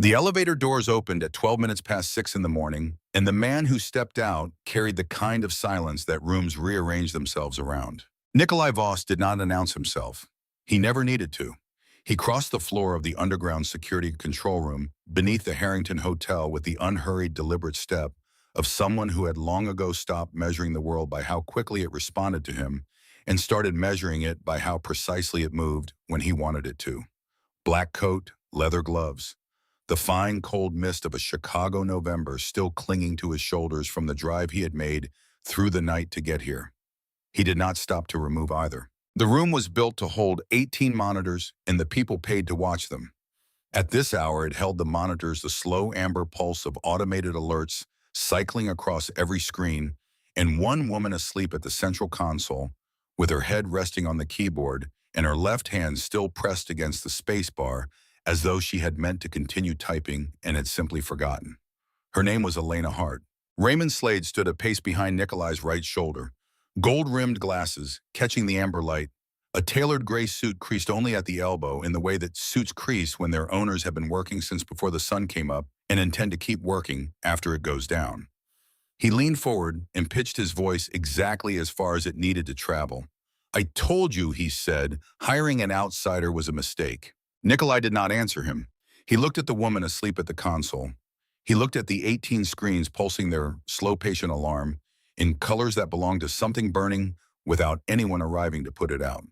The elevator doors opened at 12 minutes past 6 in the morning, and the man who stepped out carried the kind of silence that rooms rearrange themselves around. Nikolai Voss did not announce himself. He never needed to. He crossed the floor of the underground security control room beneath the Harrington Hotel with the unhurried, deliberate step of someone who had long ago stopped measuring the world by how quickly it responded to him and started measuring it by how precisely it moved when he wanted it to. Black coat, leather gloves. The fine, cold mist of a Chicago November still clinging to his shoulders from the drive he had made through the night to get here. He did not stop to remove either. The room was built to hold 18 monitors, and the people paid to watch them. At this hour, it held the monitors the slow amber pulse of automated alerts cycling across every screen, and one woman asleep at the central console, with her head resting on the keyboard and her left hand still pressed against the space bar, as though she had meant to continue typing and had simply forgotten. Her name was Elena Hart. Raymond Slade stood a pace behind Nikolai's right shoulder, gold-rimmed glasses catching the amber light, a tailored gray suit creased only at the elbow in the way that suits crease when their owners have been working since before the sun came up and intend to keep working after it goes down. He leaned forward and pitched his voice exactly as far as it needed to travel. "I told you," he said, "hiring an outsider was a mistake." Nikolai did not answer him. He looked at the woman asleep at the console. He looked at the 18 screens pulsing their slow patient alarm in colors that belonged to something burning without anyone arriving to put it out.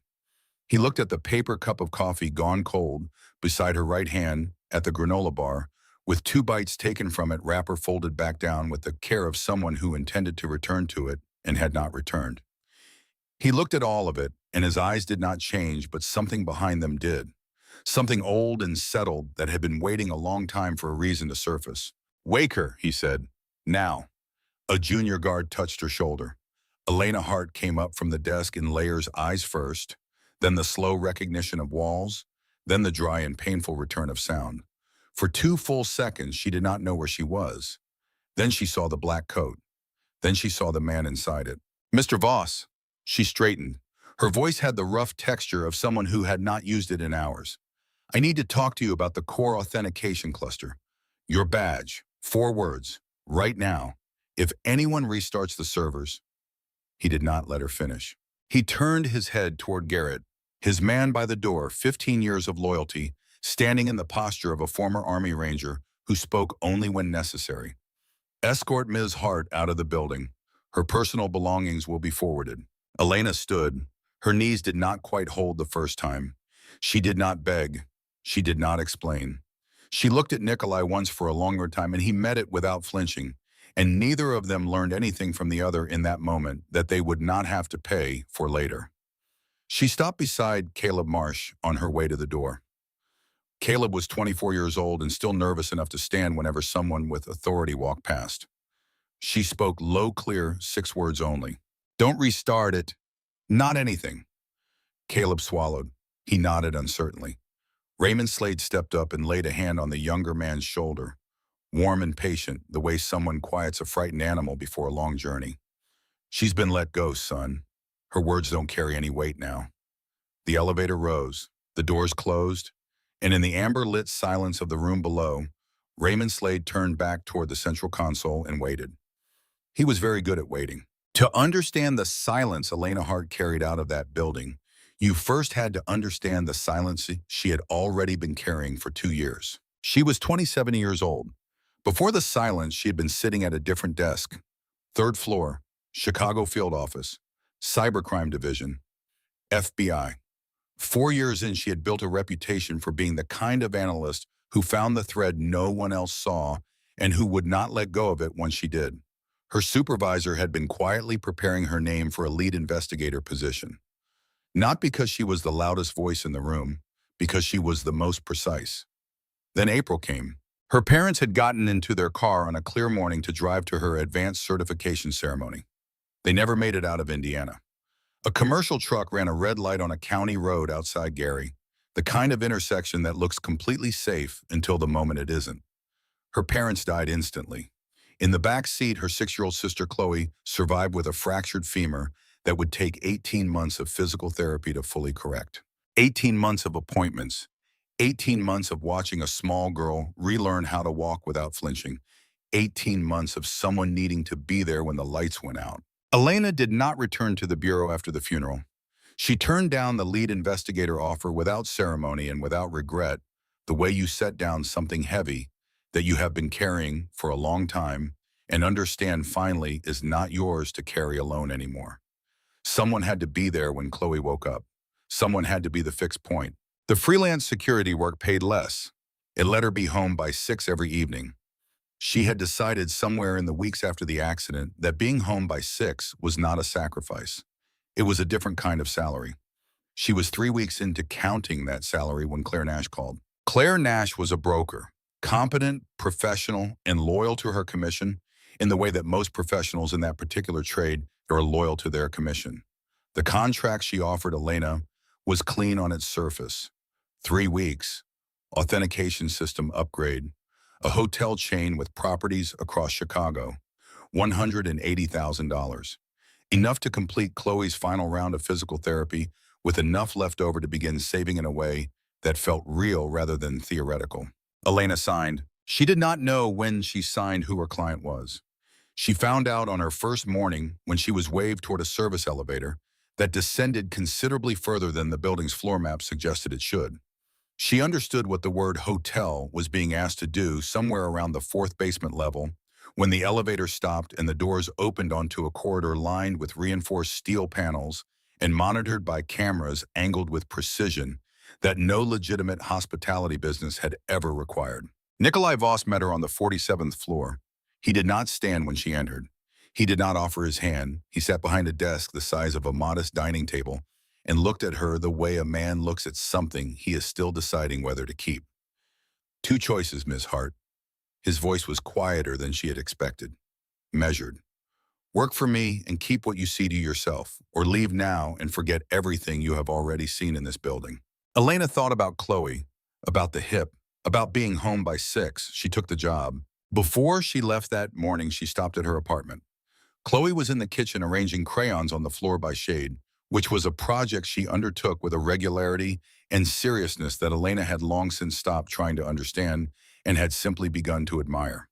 He looked at the paper cup of coffee gone cold beside her right hand at the granola bar, with 2 bites taken from it, wrapper folded back down with the care of someone who intended to return to it and had not returned. He looked at all of it, and his eyes did not change, but something behind them did. Something old and settled that had been waiting a long time for a reason to surface. "Wake her," he said. "Now." A junior guard touched her shoulder. Elena Hart came up from the desk in layers, eyes first, then the slow recognition of walls, then the dry and painful return of sound. For 2 full seconds, she did not know where she was. Then she saw the black coat. Then she saw the man inside it. "Mr. Voss." She straightened. Her voice had the rough texture of someone who had not used it in hours. "I need to talk to you about the core authentication cluster. Your badge. 4 words. Right now. If anyone restarts the servers." He did not let her finish. He turned his head toward Garrett, his man by the door, 15 years of loyalty, standing in the posture of a former Army Ranger who spoke only when necessary. "Escort Ms. Hart out of the building. Her personal belongings will be forwarded." Elena stood. Her knees did not quite hold the first time. She did not beg. She did not explain. She looked at Nikolai once for a longer time, and he met it without flinching, and neither of them learned anything from the other in that moment that they would not have to pay for later. She stopped beside Caleb Marsh on her way to the door. Caleb was 24 years old and still nervous enough to stand whenever someone with authority walked past. She spoke low, clear, 6 words only. "Don't restart it." "Not anything." Caleb swallowed. He nodded uncertainly. Raymond Slade stepped up and laid a hand on the younger man's shoulder, warm and patient, the way someone quiets a frightened animal before a long journey. "She's been let go, son. Her words don't carry any weight now." The elevator rose, the doors closed, and in the amber-lit silence of the room below, Raymond Slade turned back toward the central console and waited. He was very good at waiting. To understand the silence Elena Hart carried out of that building, you first had to understand the silence she had already been carrying for 2 years. She was 27 years old. Before the silence, she had been sitting at a different desk. 3rd floor, Chicago field office, cybercrime division, FBI. 4 years in, she had built a reputation for being the kind of analyst who found the thread no one else saw and who would not let go of it once she did. Her supervisor had been quietly preparing her name for a lead investigator position. Not because she was the loudest voice in the room, because she was the most precise. Then April came. Her parents had gotten into their car on a clear morning to drive to her advanced certification ceremony. They never made it out of Indiana. A commercial truck ran a red light on a county road outside Gary, the kind of intersection that looks completely safe until the moment it isn't. Her parents died instantly. In the back seat, her 6-year-old sister Chloe survived with a fractured femur that would take 18 months of physical therapy to fully correct. 18 months of appointments, 18 months of watching a small girl relearn how to walk without flinching. 18 months of someone needing to be there when the lights went out. Elena did not return to the bureau after the funeral. She turned down the lead investigator offer without ceremony and without regret, the way you set down something heavy that you have been carrying for a long time and understand finally is not yours to carry alone anymore. Someone had to be there when Chloe woke up. Someone had to be the fixed point. The freelance security work paid less. It let her be home by 6 every evening. She had decided somewhere in the weeks after the accident that being home by 6 was not a sacrifice. It was a different kind of salary. She was 3 weeks into counting that salary when Claire Nash called. Claire Nash was a broker, competent, professional, and loyal to her commission in the way that most professionals in that particular trade are loyal to their commission. The contract she offered Elena was clean on its surface. 3 weeks, authentication system upgrade, a hotel chain with properties across Chicago, $180,000. Enough to complete Chloe's final round of physical therapy with enough left over to begin saving in a way that felt real rather than theoretical. Elena signed. She did not know when she signed who her client was. She found out on her first morning when she was waved toward a service elevator that descended considerably further than the building's floor map suggested it should. She understood what the word hotel was being asked to do somewhere around the 4th basement level when the elevator stopped and the doors opened onto a corridor lined with reinforced steel panels and monitored by cameras angled with precision that no legitimate hospitality business had ever required. Nikolai Voss met her on the 47th floor. He did not stand when she entered. He did not offer his hand. He sat behind a desk the size of a modest dining table and looked at her the way a man looks at something he is still deciding whether to keep. "Two choices, Miss Hart." His voice was quieter than she had expected, measured. "Work for me and keep what you see to yourself, or leave now and forget everything you have already seen in this building." Elena thought about Chloe, about the hip, about being home by 6. She took the job. Before she left that morning, she stopped at her apartment. Chloe was in the kitchen arranging crayons on the floor by shade, which was a project she undertook with a regularity and seriousness that Elena had long since stopped trying to understand and had simply begun to admire.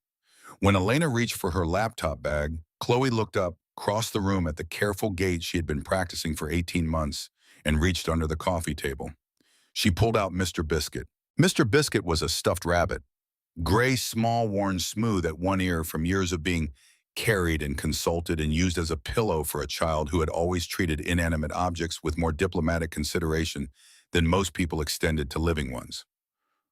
When Elena reached for her laptop bag, Chloe looked up, crossed the room at the careful gait she had been practicing for 18 months, and reached under the coffee table. She pulled out Mr. Biscuit. Mr. Biscuit was a stuffed rabbit, gray, small, worn smooth at one ear from years of being carried and consulted and used as a pillow for a child who had always treated inanimate objects with more diplomatic consideration than most people extended to living ones.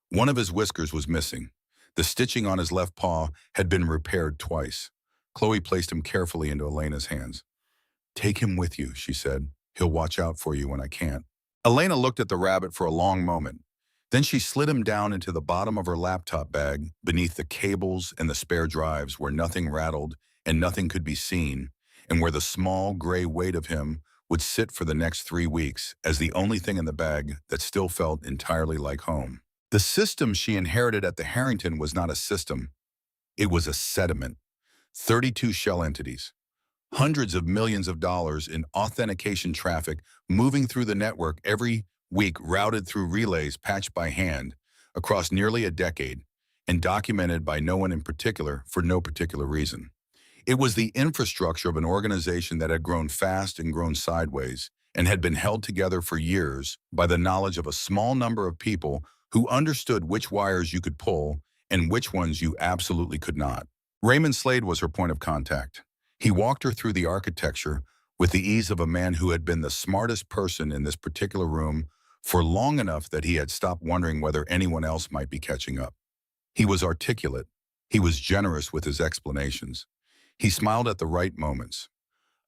One of his whiskers was missing. The stitching on his left paw had been repaired twice. Chloe placed him carefully into Elena's hands. "Take him with you," she said. "He'll watch out for you when I can't." Elena looked at the rabbit for a long moment. Then she slid him down into the bottom of her laptop bag, beneath the cables and the spare drives where nothing rattled and nothing could be seen, and where the small gray weight of him would sit for the next 3 weeks as the only thing in the bag that still felt entirely like home. The system she inherited at the Harrington was not a system. It was a sediment. 32 shell entities. Hundreds of millions of dollars in authentication traffic moving through the network every week, routed through relays patched by hand across nearly a decade and documented by no one in particular for no particular reason. It was the infrastructure of an organization that had grown fast and grown sideways and had been held together for years by the knowledge of a small number of people who understood which wires you could pull and which ones you absolutely could not. Raymond Slade was her point of contact. He walked her through the architecture with the ease of a man who had been the smartest person in this particular room for long enough that he had stopped wondering whether anyone else might be catching up. He was articulate. He was generous with his explanations. He smiled at the right moments.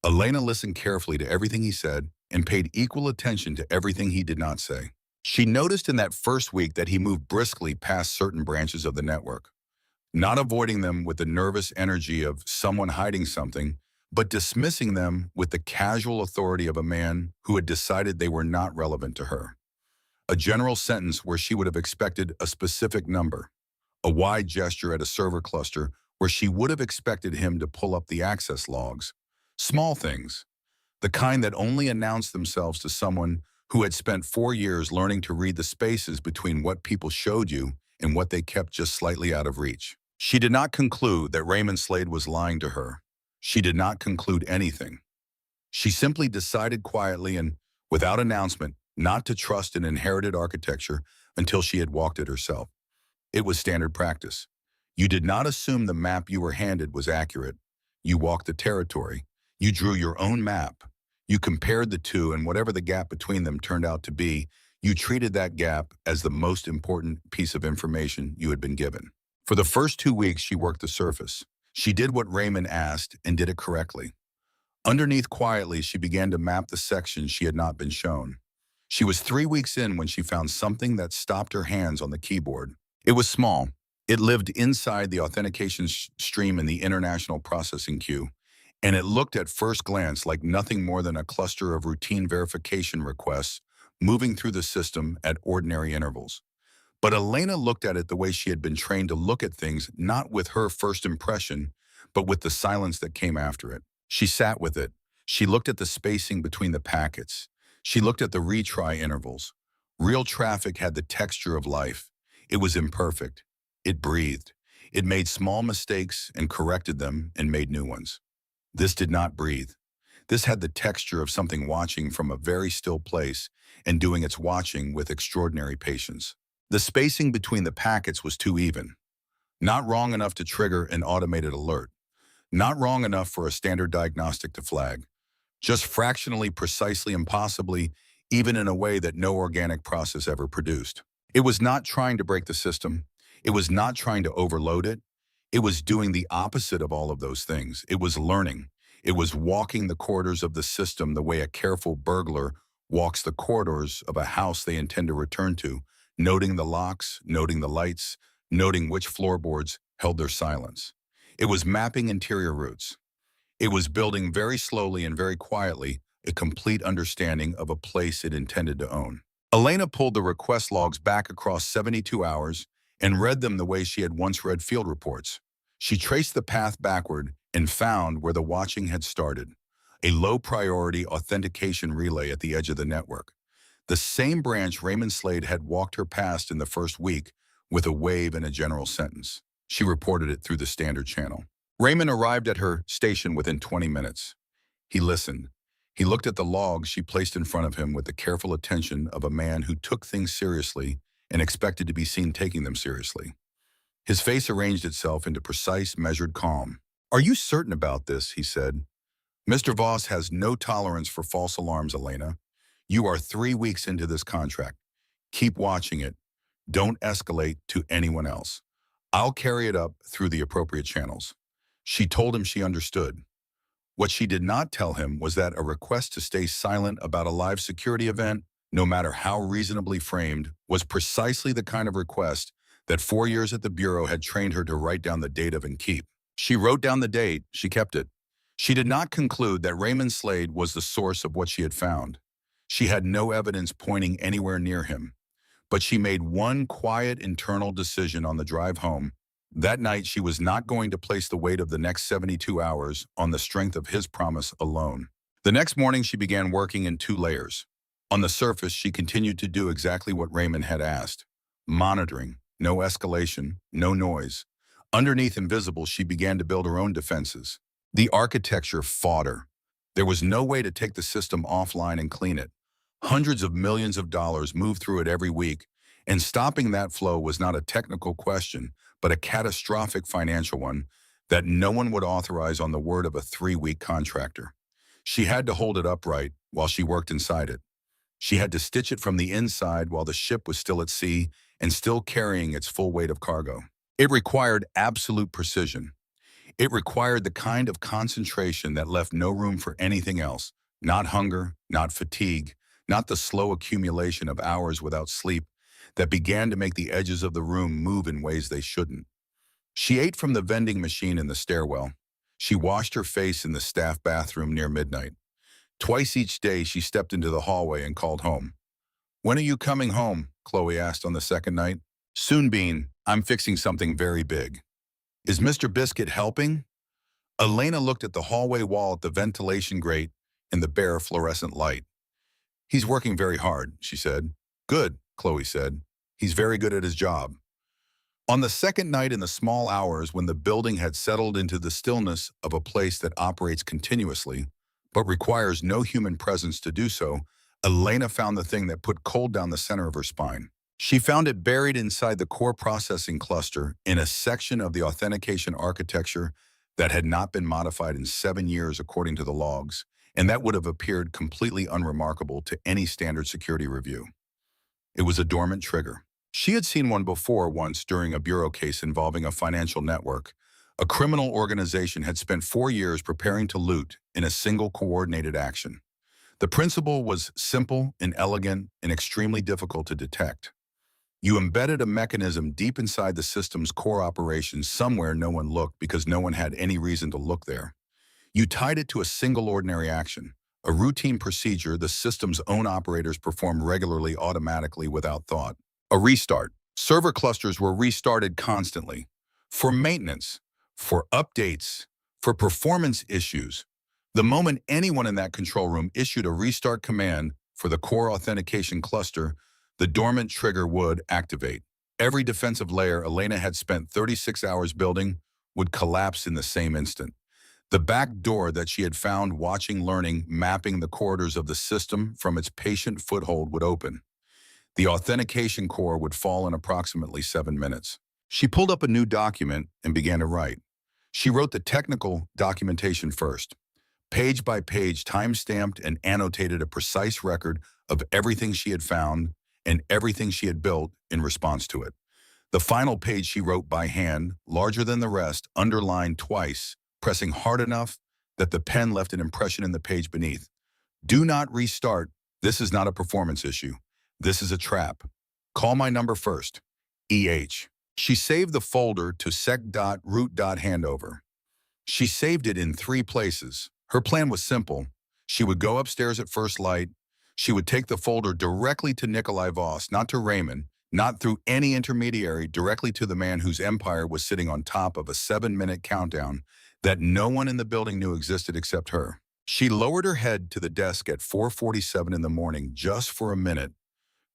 Elena listened carefully to everything he said and paid equal attention to everything he did not say. She noticed in that first week that he moved briskly past certain branches of the network, not avoiding them with the nervous energy of someone hiding something, but dismissing them with the casual authority of a man who had decided they were not relevant to her. A general sentence where she would have expected a specific number, a wide gesture at a server cluster where she would have expected him to pull up the access logs. Small things, the kind that only announced themselves to someone who had spent 4 years learning to read the spaces between what people showed you and what they kept just slightly out of reach. She did not conclude that Raymond Slade was lying to her. She did not conclude anything. She simply decided quietly and, without announcement, not to trust an inherited architecture until she had walked it herself. It was standard practice. You did not assume the map you were handed was accurate. You walked the territory. You drew your own map. You compared the two, and whatever the gap between them turned out to be, you treated that gap as the most important piece of information you had been given. For the first 2 weeks, she worked the surface. She did what Raymond asked and did it correctly. Underneath quietly, she began to map the sections she had not been shown. She was 3 weeks in when she found something that stopped her hands on the keyboard. It was small. It lived inside the authentication stream in the international processing queue, and it looked at first glance like nothing more than a cluster of routine verification requests moving through the system at ordinary intervals. But Elena looked at it the way she had been trained to look at things, not with her first impression, but with the silence that came after it. She sat with it. She looked at the spacing between the packets. She looked at the retry intervals. Real traffic had the texture of life. It was imperfect. It breathed. It made small mistakes and corrected them and made new ones. This did not breathe. This had the texture of something watching from a very still place and doing its watching with extraordinary patience. The spacing between the packets was too even. Not wrong enough to trigger an automated alert. Not wrong enough for a standard diagnostic to flag. Just fractionally, precisely, and possibly even in a way that no organic process ever produced. It was not trying to break the system. It was not trying to overload it. It was doing the opposite of all of those things. It was learning. It was walking the corridors of the system the way a careful burglar walks the corridors of a house they intend to return to, noting the locks, noting the lights, noting which floorboards held their silence. It was mapping interior routes. It was building very slowly and very quietly a complete understanding of a place it intended to own. Elena pulled the request logs back across 72 hours and read them the way she had once read field reports. She traced the path backward and found where the watching had started, a low-priority authentication relay at the edge of the network. The same branch Raymond Slade had walked her past in the first week with a wave and a general sentence. She reported it through the standard channel. Raymond arrived at her station within 20 minutes. He listened. He looked at the logs she placed in front of him with the careful attention of a man who took things seriously and expected to be seen taking them seriously. His face arranged itself into precise, measured calm. "Are you certain about this?" he said. "Mr. Voss has no tolerance for false alarms, Elena. You are 3 weeks into this contract. Keep watching it. Don't escalate to anyone else. I'll carry it up through the appropriate channels." She told him she understood. What she did not tell him was that a request to stay silent about a live security event, no matter how reasonably framed, was precisely the kind of request that 4 years at the Bureau had trained her to write down the date of and keep. She wrote down the date, she kept it. She did not conclude that Raymond Slade was the source of what she had found. She had no evidence pointing anywhere near him. But she made one quiet internal decision on the drive home. That night, she was not going to place the weight of the next 72 hours on the strength of his promise alone. The next morning, she began working in 2 layers. On the surface, she continued to do exactly what Raymond had asked. Monitoring, no escalation, no noise. Underneath invisible, she began to build her own defenses. The architecture fought her. There was no way to take the system offline and clean it. Hundreds of millions of dollars moved through it every week, and stopping that flow was not a technical question, but a catastrophic financial one that no one would authorize on the word of a 3-week contractor. She had to hold it upright while she worked inside it. She had to stitch it from the inside while the ship was still at sea and still carrying its full weight of cargo. It required absolute precision. It required the kind of concentration that left no room for anything else, not hunger, not fatigue, not the slow accumulation of hours without sleep that began to make the edges of the room move in ways they shouldn't. She ate from the vending machine in the stairwell. She washed her face in the staff bathroom near midnight. Twice each day, she stepped into the hallway and called home. "When are you coming home?" Chloe asked on the second night. "Soon, Bean. I'm fixing something very big." "Is Mr. Biscuit helping?" Elena looked at the hallway wall at the ventilation grate and the bare fluorescent light. He's working very hard, she said. Good, Chloe said. He's very good at his job. On the second night in the small hours when the building had settled into the stillness of a place that operates continuously, but requires no human presence to do so, Elena found the thing that put cold down the center of her spine. She found it buried inside the core processing cluster in a section of the authentication architecture that had not been modified in 7 years according to the logs, and that would have appeared completely unremarkable to any standard security review. It was a dormant trigger. She had seen one before once during a bureau case involving a financial network. A criminal organization had spent 4 years preparing to loot in a single coordinated action. The principle was simple and elegant and extremely difficult to detect. You embedded a mechanism deep inside the system's core operations somewhere no one looked because no one had any reason to look there. You tied it to a single ordinary action, a routine procedure the system's own operators perform regularly automatically without thought. A restart. Server clusters were restarted constantly. For maintenance, for updates, for performance issues. The moment anyone in that control room issued a restart command for the core authentication cluster, the dormant trigger would activate. Every defensive layer Elena had spent 36 hours building would collapse in the same instant. The back door that she had found watching, learning, mapping the corridors of the system from its patient foothold would open. The authentication core would fall in approximately 7 minutes. She pulled up a new document and began to write. She wrote the technical documentation first. Page by page, time-stamped and annotated a precise record of everything she had found and everything she had built in response to it. The final page she wrote by hand, larger than the rest, underlined twice, pressing hard enough that the pen left an impression in the page beneath. Do not restart. This is not a performance issue. This is a trap. Call my number first. EH. She saved the folder to sec.root.handover. She saved it in 3 places. Her plan was simple. She would go upstairs at first light. She would take the folder directly to Nikolai Voss, not to Raymond, not through any intermediary, directly to the man whose empire was sitting on top of a 7-minute countdown that no one in the building knew existed except her. She lowered her head to the desk at 4:47 in the morning just for a minute,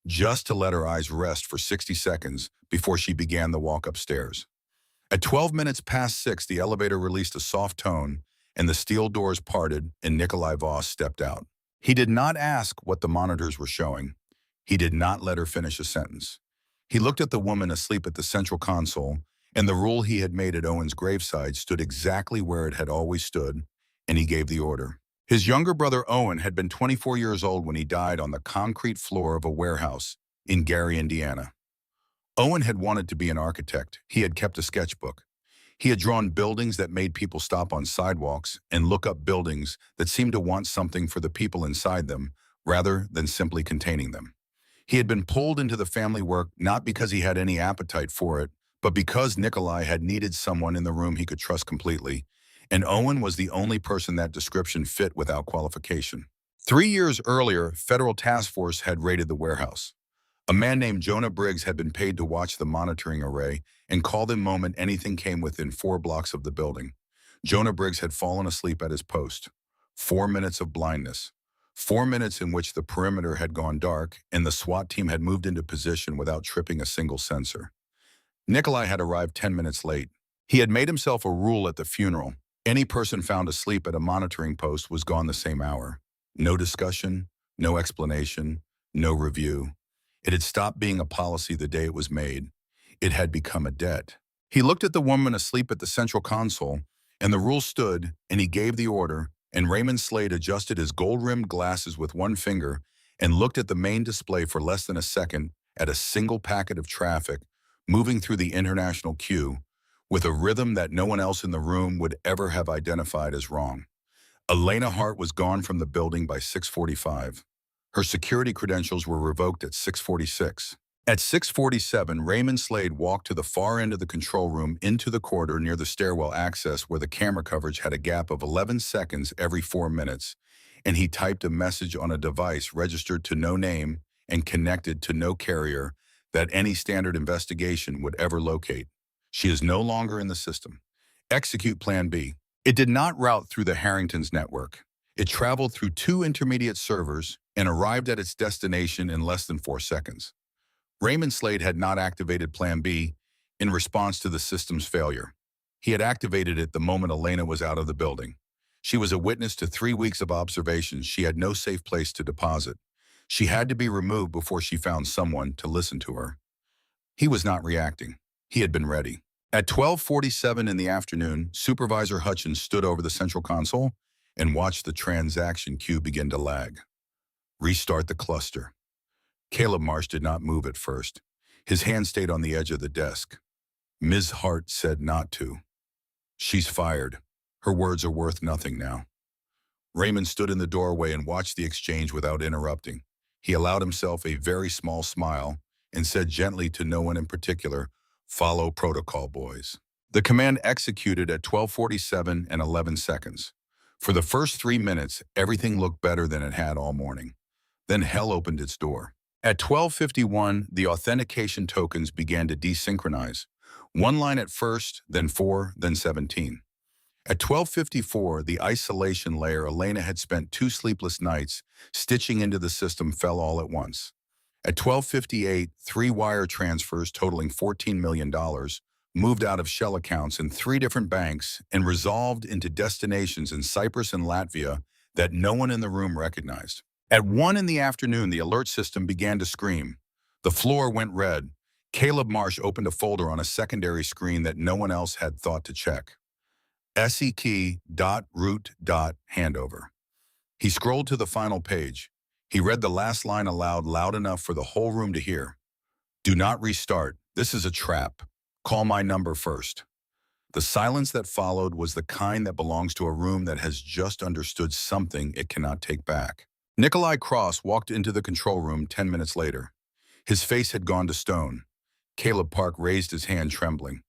just to let her eyes rest for 60 seconds before she began the walk upstairs. At 12 minutes past 6, the elevator released a soft tone, and the steel doors parted, and Nikolai Voss stepped out. He did not ask what the monitors were showing. He did not let her finish a sentence. He looked at the woman asleep at the central console, and the rule he had made at Owen's graveside stood exactly where it had always stood, and he gave the order. His younger brother Owen had been 24 years old when he died on the concrete floor of a warehouse in Gary, Indiana. Owen had wanted to be an architect. He had kept a sketchbook. He had drawn buildings that made people stop on sidewalks and look up buildings that seemed to want something for the people inside them, rather than simply containing them. He had been pulled into the family work not because he had any appetite for it, but because Nikolai had needed someone in the room he could trust completely, and Owen was the only person that description fit without qualification. 3 years earlier, federal task force had raided the warehouse. A man named Jonah Briggs had been paid to watch the monitoring array and call the moment anything came within 4 blocks of the building. Jonah Briggs had fallen asleep at his post. 4 minutes of blindness. 4 minutes in which the perimeter had gone dark and the SWAT team had moved into position without tripping a single sensor. Nikolai had arrived 10 minutes late. He had made himself a rule at the funeral. Any person found asleep at a monitoring post was gone the same hour. No discussion, no explanation, no review. It had stopped being a policy the day it was made. It had become a debt. He looked at the woman asleep at the central console, and the rule stood, and he gave the order, and Raymond Slade adjusted his gold-rimmed glasses with one finger and looked at the main display for less than a second at a single packet of traffic moving through the international queue with a rhythm that no one else in the room would ever have identified as wrong. Elena Hart was gone from the building by 6:45. Her security credentials were revoked at 6:46. At 6:47, Raymond Slade walked to the far end of the control room into the corridor near the stairwell access where the camera coverage had a gap of 11 seconds every 4 minutes, and he typed a message on a device registered to no name and connected to no carrier that any standard investigation would ever locate. She is no longer in the system. Execute Plan B. It did not route through the Harrington's network. It traveled through 2 intermediate servers, and arrived at its destination in less than 4 seconds. Raymond Slade had not activated Plan B in response to the system's failure. He had activated it the moment Elena was out of the building. She was a witness to 3 weeks of observations she had no safe place to deposit. She had to be removed before she found someone to listen to her. He was not reacting. He had been ready. At 12:47 in the afternoon, Supervisor Hutchins stood over the central console and watched the transaction queue begin to lag. Restart the cluster. Caleb Marsh did not move at first. His hand stayed on the edge of the desk. Ms. Hart said not to. She's fired. Her words are worth nothing now. Raymond stood in the doorway and watched the exchange without interrupting. He allowed himself a very small smile and said gently to no one in particular, "Follow protocol, boys." The command executed at 12:47 and 11 seconds. For the first 3 minutes, everything looked better than it had all morning. Then hell opened its door. At 12:51, the authentication tokens began to desynchronize. One line at first, then 4, then 17. At 12:54, the isolation layer Elena had spent 2 sleepless nights stitching into the system fell all at once. At 12:58, 3 wire transfers totaling $14 million moved out of shell accounts in 3 different banks and resolved into destinations in Cyprus and Latvia that no one in the room recognized. At 1 in the afternoon, the alert system began to scream. The floor went red. Caleb Marsh opened a folder on a secondary screen that no one else had thought to check. SEK.root.handover. He scrolled to the final page. He read the last line aloud, loud enough for the whole room to hear. "Do not restart. This is a trap. Call my number first." The silence that followed was the kind that belongs to a room that has just understood something it cannot take back. Nikolai Cross walked into the control room 10 minutes later. His face had gone to stone. Caleb Park raised his hand, trembling.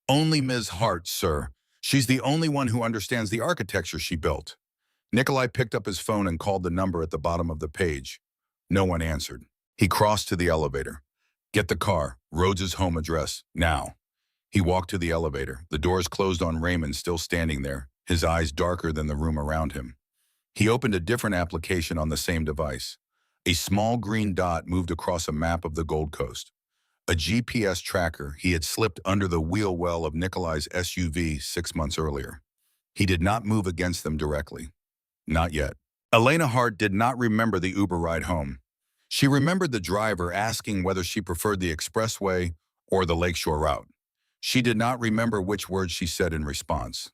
"Only Ms. Hart, sir. She's the only one who understands the architecture she built." Nikolai picked up his phone and called the number at the bottom of the page. No one answered. He crossed to the elevator. "Get the car. Rhodes' home address. Now." He walked to the elevator. The doors closed on Raymond, still standing there, his eyes darker than the room around him. He opened a different application on the same device. A small green dot moved across a map of the Gold Coast. A GPS tracker he had slipped under the wheel well of Nikolai's SUV 6 months earlier. He did not move against them directly. Not yet. Elena Hart did not remember the Uber ride home. She remembered the driver asking whether she preferred the expressway or the lakeshore route. She did not remember which words she said in response.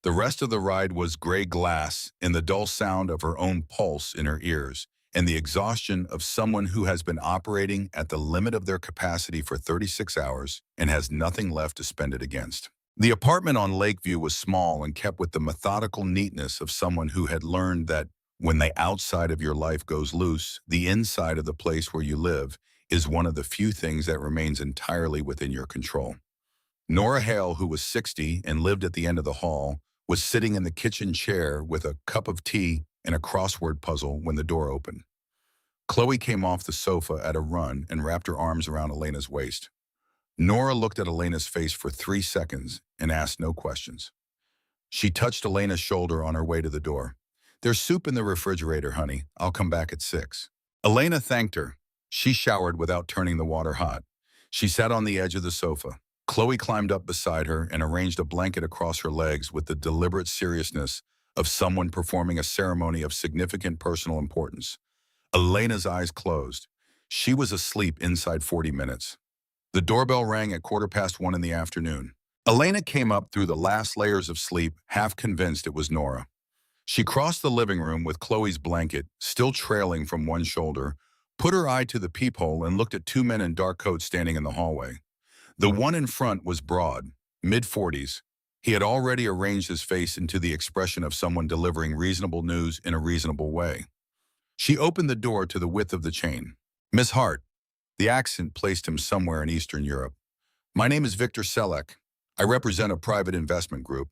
The rest of the ride was gray glass and the dull sound of her own pulse in her ears, and the exhaustion of someone who has been operating at the limit of their capacity for 36 hours and has nothing left to spend it against. The apartment on Lakeview was small and kept with the methodical neatness of someone who had learned that when the outside of your life goes loose, the inside of the place where you live is one of the few things that remains entirely within your control. Nora Hale, who was 60 and lived at the end of the hall, was sitting in the kitchen chair with a cup of tea and a crossword puzzle when the door opened. Chloe came off the sofa at a run and wrapped her arms around Elena's waist. Nora looked at Elena's face for 3 seconds and asked no questions. She touched Elena's shoulder on her way to the door. "There's soup in the refrigerator, honey. I'll come back at 6. Elena thanked her. She showered without turning the water hot. She sat on the edge of the sofa. Chloe climbed up beside her and arranged a blanket across her legs with the deliberate seriousness of someone performing a ceremony of significant personal importance. Elena's eyes closed. She was asleep inside 40 minutes. The doorbell rang at 1:15 in the afternoon. Elena came up through the last layers of sleep, half convinced it was Nora. She crossed the living room with Chloe's blanket, still trailing from one shoulder, put her eye to the peephole and looked at 2 men in dark coats standing in the hallway. The one in front was broad, mid-40s. He had already arranged his face into the expression of someone delivering reasonable news in a reasonable way. She opened the door to the width of the chain. "Miss Hart." The accent placed him somewhere in Eastern Europe. "My name is Victor Selek. I represent a private investment group.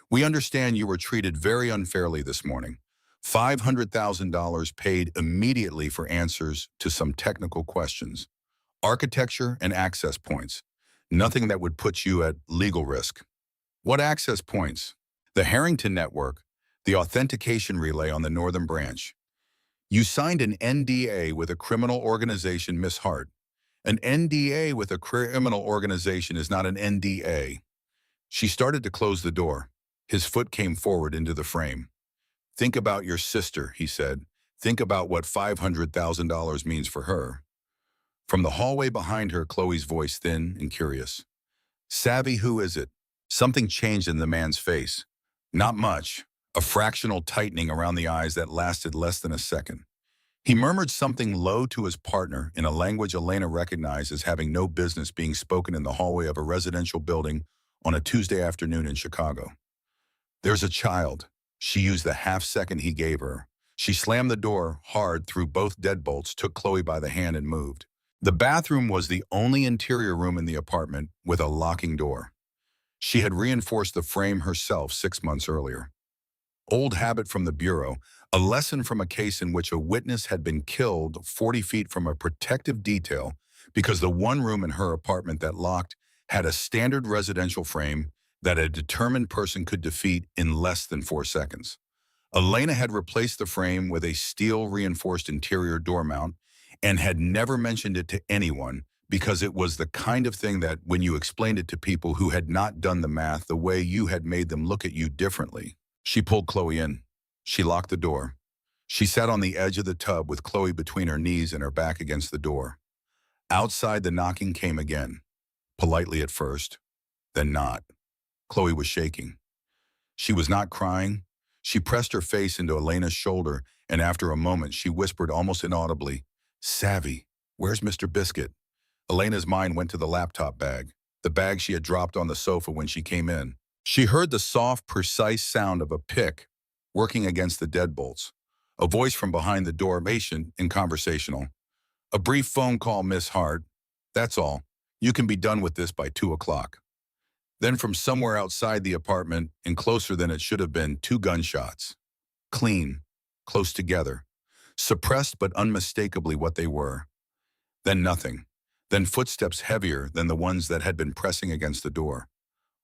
We understand you were treated very unfairly this morning. $500,000 paid immediately for answers to some technical questions. Architecture and access points. Nothing that would put you at legal risk." "What access points?" "The Harrington Network, the authentication relay on the northern branch." You signed an NDA with a criminal organization, Miss Hart. An NDA with a criminal organization is not an NDA. She started to close the door. His foot came forward into the frame. Think about your sister, he said. Think about what $500,000 means for her. From the hallway behind her, Chloe's voice thin and curious. Savvy, who is it? Something changed in the man's face. Not much. A fractional tightening around the eyes that lasted less than a second. He murmured something low to his partner in a language Elena recognized as having no business being spoken in the hallway of a residential building on a Tuesday afternoon in Chicago. There's a child. She used the half-second he gave her. She slammed the door hard through both deadbolts, took Chloe by the hand and moved. The bathroom was the only interior room in the apartment with a locking door. She had reinforced the frame herself 6 months earlier. Old habit from the bureau, a lesson from a case in which a witness had been killed 40 feet from a protective detail because the one room in her apartment that locked had a standard residential frame that a determined person could defeat in less than 4 seconds. Elena had replaced the frame with a steel-reinforced interior door mount and had never mentioned it to anyone because it was the kind of thing that, when you explained it to people who had not done the math the way you had made them look at you differently. She pulled Chloe in. She locked the door. She sat on the edge of the tub with Chloe between her knees and her back against the door. Outside, the knocking came again, politely at first, then not. Chloe was shaking. She was not crying. She pressed her face into Elena's shoulder, and after a moment, she whispered almost inaudibly, Savvy, where's Mr. Biscuit? Elena's mind went to the laptop bag, the bag she had dropped on the sofa when she came in. She heard the soft, precise sound of a pick working against the deadbolts. A voice from behind the door, patient and conversational. A brief phone call, Miss Hart. That's all. You can be done with this by 2 o'clock. Then from somewhere outside the apartment, and closer than it should have been, 2 gunshots. Clean, close together. Suppressed but unmistakably what they were. Then nothing. Then footsteps heavier than the ones that had been pressing against the door.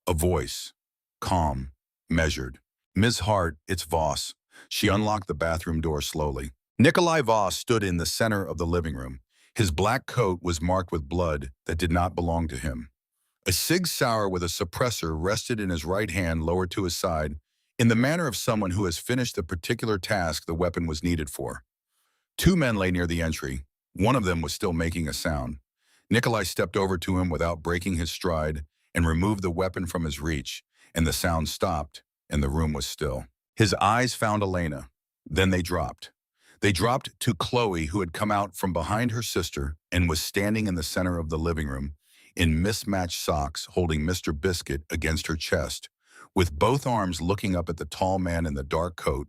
A voice. Calm. Measured. Ms. Hart, it's Voss. She unlocked the bathroom door slowly. Nikolai Voss stood in the center of the living room. His black coat was marked with blood that did not belong to him. A Sig Sauer with a suppressor rested in his right hand, lowered to his side, in the manner of someone who has finished the particular task the weapon was needed for. 2 men lay near the entry. One of them was still making a sound. Nikolai stepped over to him without breaking his stride and removed the weapon from his reach, and the sound stopped, and the room was still. His eyes found Elena. Then they dropped. They dropped to Chloe, who had come out from behind her sister and was standing in the center of the living room, in mismatched socks, holding Mr. Biscuit against her chest, with both arms looking up at the tall man in the dark coat,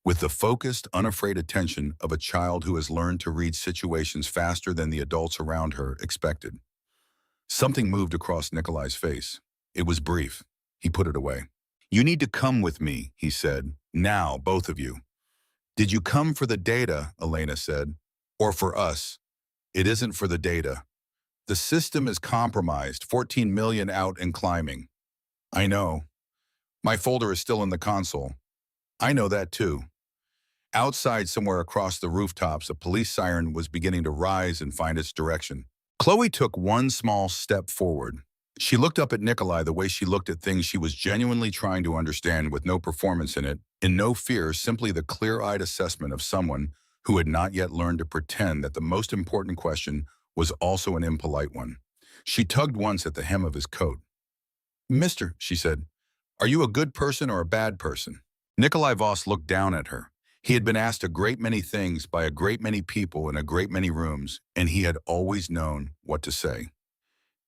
with the focused, unafraid attention of a child who has learned to read situations faster than the adults around her expected. Something moved across Nikolai's face. It was brief. He put it away. You need to come with me, he said. Now, both of you. Did you come for the data, Elena said, or for us? It isn't for the data. The system is compromised, 14 million out and climbing. I know. My folder is still in the console. I know that too. Outside, somewhere across the rooftops, a police siren was beginning to rise and find its direction. Chloe took one small step forward. She looked up at Nikolai the way she looked at things she was genuinely trying to understand, with no performance in it, in no fear, simply the clear-eyed assessment of someone who had not yet learned to pretend that the most important question was also an impolite one. She tugged once at the hem of his coat. Mister, she said, are you a good person or a bad person? Nikolai Voss looked down at her. He had been asked a great many things by a great many people in a great many rooms, and he had always known what to say.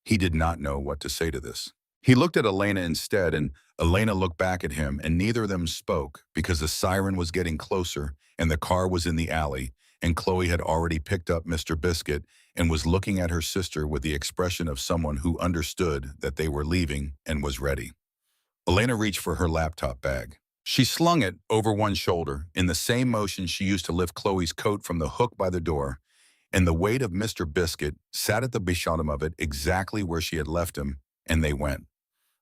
He did not know what to say to this. He looked at Elena instead, and Elena looked back at him, and neither of them spoke because the siren was getting closer and the car was in the alley, and Chloe had already picked up Mr. Biscuit and was looking at her sister with the expression of someone who understood that they were leaving and was ready. Elena reached for her laptop bag. She slung it over one shoulder in the same motion she used to lift Chloe's coat from the hook by the door, and the weight of Mr. Biscuit sat at the bottom of it exactly where she had left him, and they went.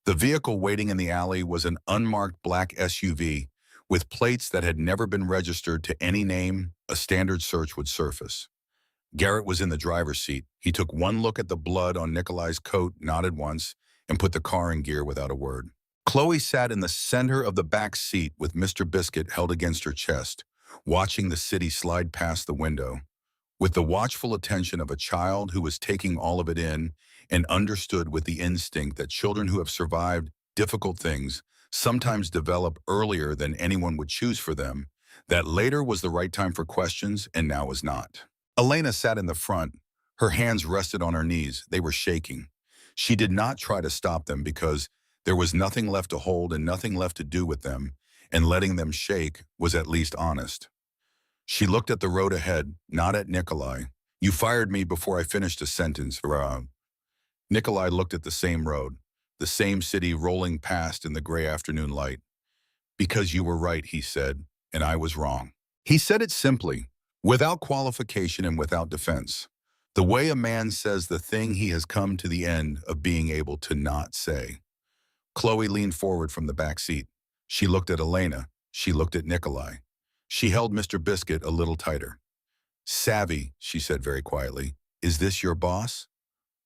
The vehicle waiting in the alley was an unmarked black SUV With plates that had never been registered to any name, a standard search would surface. Garrett was in the driver's seat. He took one look at the blood on Nikolai's coat, nodded once, and put the car in gear without a word. Chloe sat in the center of the back seat with Mr. Biscuit held against her chest, watching the city slide past the window. With the watchful attention of a child who was taking all of it in and understood with the instinct that children who have survived difficult things sometimes develop earlier than anyone would choose for them, that later was the right time for questions and now was not. Elena sat in the front. Her hands rested on her knees. They were shaking. She did not try to stop them because there was nothing left to hold and nothing left to do with them, and letting them shake was at least honest. She looked at the road ahead, not at Nikolai. You fired me before I finished a sentence. Nikolai looked at the same road, the same city rolling past in the gray afternoon light. Because you were right, he said, and I was wrong. He said it simply, without qualification and without defense. The way a man says the thing he has come to the end of being able to not say. Chloe leaned forward from the back seat. She looked at Elena. She looked at Nikolai. She held Mr. Biscuit a little tighter. Savvy, she said very quietly. Is this your boss?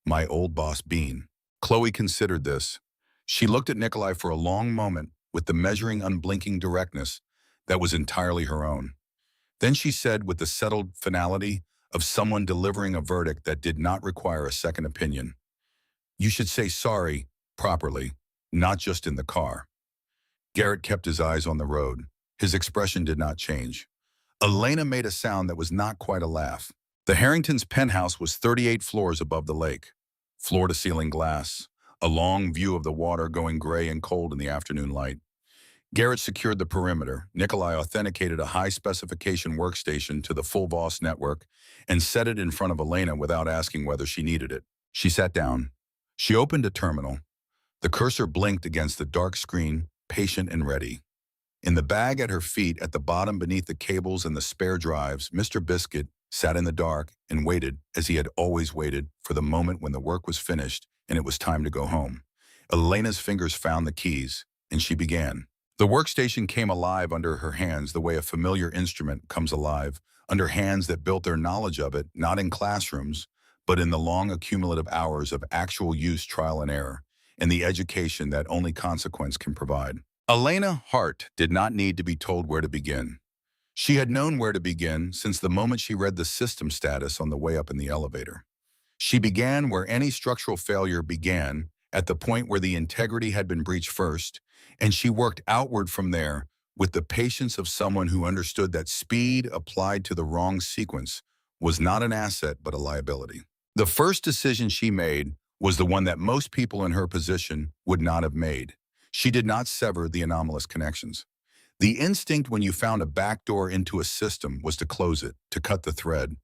My old boss, Bean. Chloe considered this. She looked at Nikolai for a long moment with the measuring, unblinking directness that was entirely her own. Then she said with the settled finality of someone delivering a verdict that did not require a second opinion. You should say sorry, properly, not just in the car. Garrett kept his eyes on the road. His expression did not change. Elena made a sound that was not quite a laugh. The Harringtons' penthouse was 38 floors above the lake. Floor-to-ceiling glass, a long view of the water going gray and cold in the afternoon light. Garrett secured the perimeter. Nikolai authenticated a high-specification workstation to the full Voss network and set it in front of Elena without asking whether she needed it. She sat down. She opened a terminal. The cursor blinked against the dark screen, patient and ready. In the bag at her feet, at the bottom beneath the cables and the spare drives, Mr. Biscuit sat in the dark and waited, as he had always waited, for the moment when the work was finished and it was time to go home. Elena's fingers found the keys, and she began. The workstation came alive under her hands the way a familiar instrument comes alive, under hands that built their knowledge of it, not in classrooms, but in the long accumulative hours of actual use, trial and error, and the education that only consequence can provide. Elena Hart did not need to be told where to begin. She had known where to begin since the moment she read the system status on the way up in the elevator. She began where any structural failure began, at the point where the integrity had been breached first, and she worked outward from there with the patience of someone who understood that speed applied to the wrong sequence was not an asset but a liability. The first decision she made was the one that most people in her position would not have made. She did not sever the anomalous connections. The instinct when you found a backdoor into a system was to close it, to cut the thread,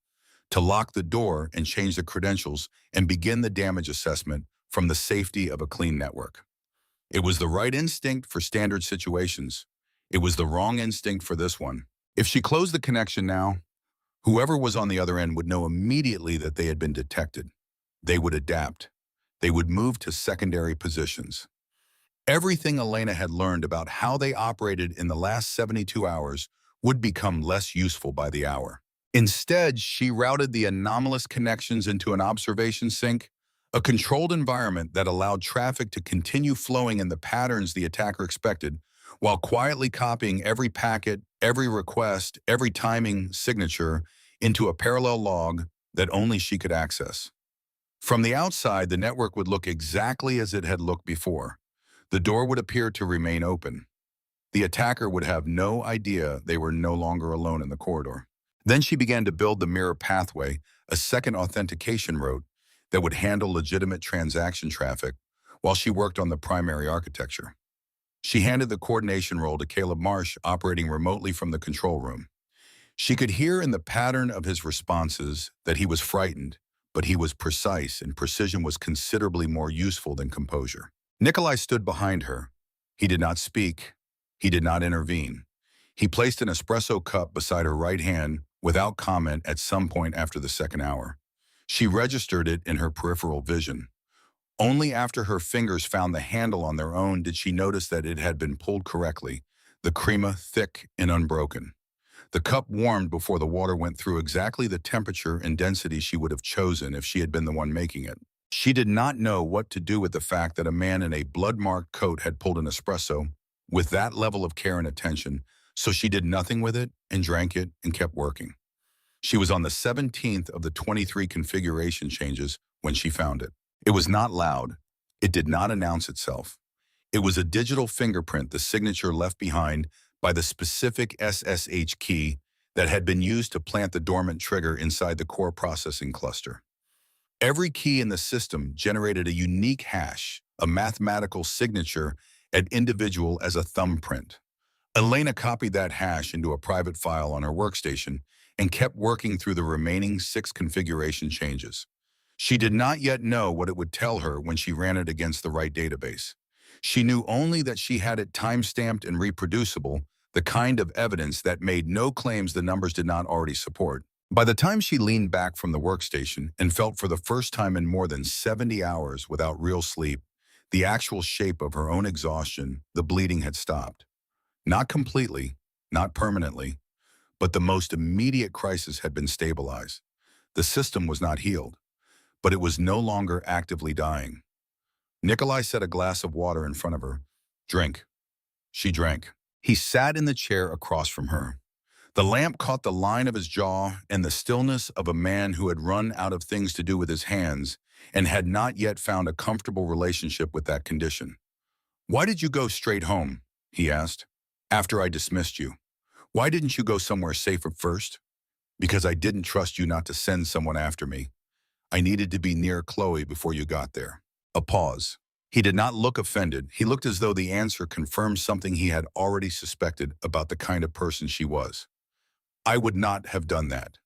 to lock the door and change the credentials and begin the damage assessment from the safety of a clean network. It was the right instinct for standard situations. It was the wrong instinct for this one. If she closed the connection now, whoever was on the other end would know immediately that they had been detected. They would adapt. They would move to secondary positions. Everything Elena had learned about how they operated in the last 72 hours would become less useful by the hour. Instead, she routed the anomalous connections into an observation sink, a controlled environment that allowed traffic to continue flowing in the patterns the attacker expected, while quietly copying every packet, every request, every timing signature into a parallel log that only she could access. From the outside, the network would look exactly as it had looked before. The door would appear to remain open. The attacker would have no idea they were no longer alone in the corridor. Then she began to build the mirror pathway, a second authentication route that would handle legitimate transaction traffic while she worked on the primary architecture. She handed the coordination role to Caleb Marsh, operating remotely from the control room. She could hear in the pattern of his responses that he was frightened, but he was precise, and precision was considerably more useful than composure. Nikolai stood behind her. He did not speak. He did not intervene. He placed an espresso cup beside her right hand without comment at some point after the second hour. She registered it in her peripheral vision. Only after her fingers found the handle on their own did she notice that it had been pulled correctly, the crema thick and unbroken. The cup warmed before the water went through exactly the temperature and density she would have chosen if she had been the one making it. She did not know what to do with the fact that a man in a blood-marked coat had pulled an espresso with that level of care and attention, so she did nothing with it and drank it and kept working. She was on the 17th of the 23 configuration changes when she found it. It was not loud. It did not announce itself. It was a digital fingerprint, the signature left behind by the specific SSH key that had been used to plant the dormant trigger inside the core processing cluster. Every key in the system generated a unique hash, a mathematical signature as individual as a thumbprint. Elena copied that hash into a private file on her workstation and kept working through the remaining 6 configuration changes. She did not yet know what it would tell her when she ran it against the right database. She knew only that she had it time-stamped and reproducible, the kind of evidence that made no claims the numbers did not already support. By the time she leaned back from the workstation and felt for the first time in more than 70 hours without real sleep, the actual shape of her own exhaustion, the bleeding had stopped. Not completely, not permanently, but the most immediate crisis had been stabilized. The system was not healed, but it was no longer actively dying. Nikolai set a glass of water in front of her. Drink. She drank. He sat in the chair across from her. The lamp caught the line of his jaw and the stillness of a man who had run out of things to do with his hands and had not yet found a comfortable relationship with that condition. "Why did you go straight home?" he asked. "After I dismissed you. Why didn't you go somewhere safer first?" "Because I didn't trust you not to send someone after me. I needed to be near Chloe before you got there." A pause. He did not look offended. He looked as though the answer confirmed something he had already suspected about the kind of person she was. "I would not have done that.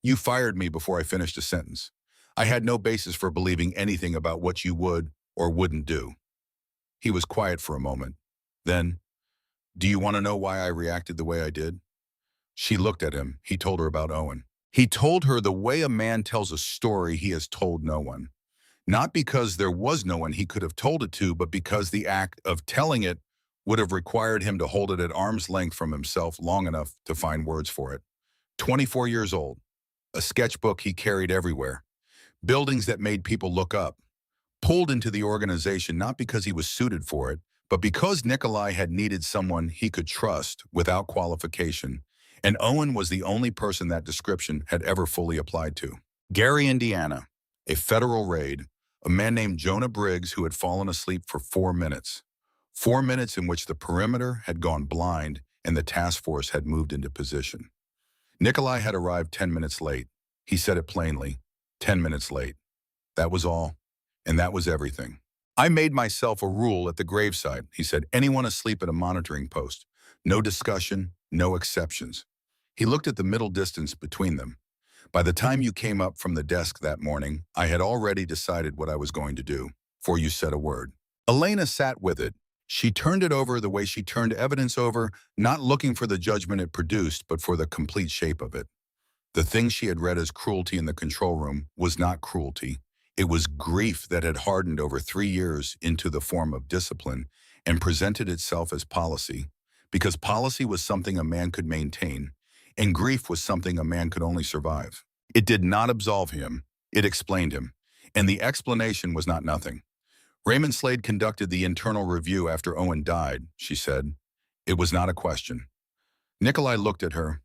You fired me before I finished a sentence. I had no basis for believing anything about what you would or wouldn't do." He was quiet for a moment. Then, "Do you want to know why I reacted the way I did?" She looked at him. He told her about Owen. He told her the way a man tells a story he has told no one. Not because there was no one he could have told it to, but because the act of telling it would have required him to hold it at arm's length from himself long enough to find words for it. 24 years old, a sketchbook he carried everywhere, buildings that made people look up, pulled into the organization not because he was suited for it, but because Nikolai had needed someone he could trust without qualification, and Owen was the only person that description had ever fully applied to. Gary, Indiana, a federal raid, a man named Jonah Briggs who had fallen asleep for 4 minutes. 4 minutes in which the perimeter had gone blind and the task force had moved into position. Nikolai had arrived 10 minutes late. He said it plainly, 10 minutes late. That was all, and that was everything. "I made myself a rule at the graveside," he said. "Anyone asleep at a monitoring post. No discussion, no exceptions." He looked at the middle distance between them. "By the time you came up from the desk that morning, I had already decided what I was going to do, before you said a word." Elena sat with it. She turned it over the way she turned evidence over, not looking for the judgment it produced, but for the complete shape of it. The thing she had read as cruelty in the control room was not cruelty. It was grief that had hardened over 3 years into the form of discipline and presented itself as policy, because policy was something a man could maintain, and grief was something a man could only survive. It did not absolve him. It explained him. And the explanation was not nothing. "Raymond Slade conducted the internal review after Owen died," she said. "It was not a question." Nikolai looked at her.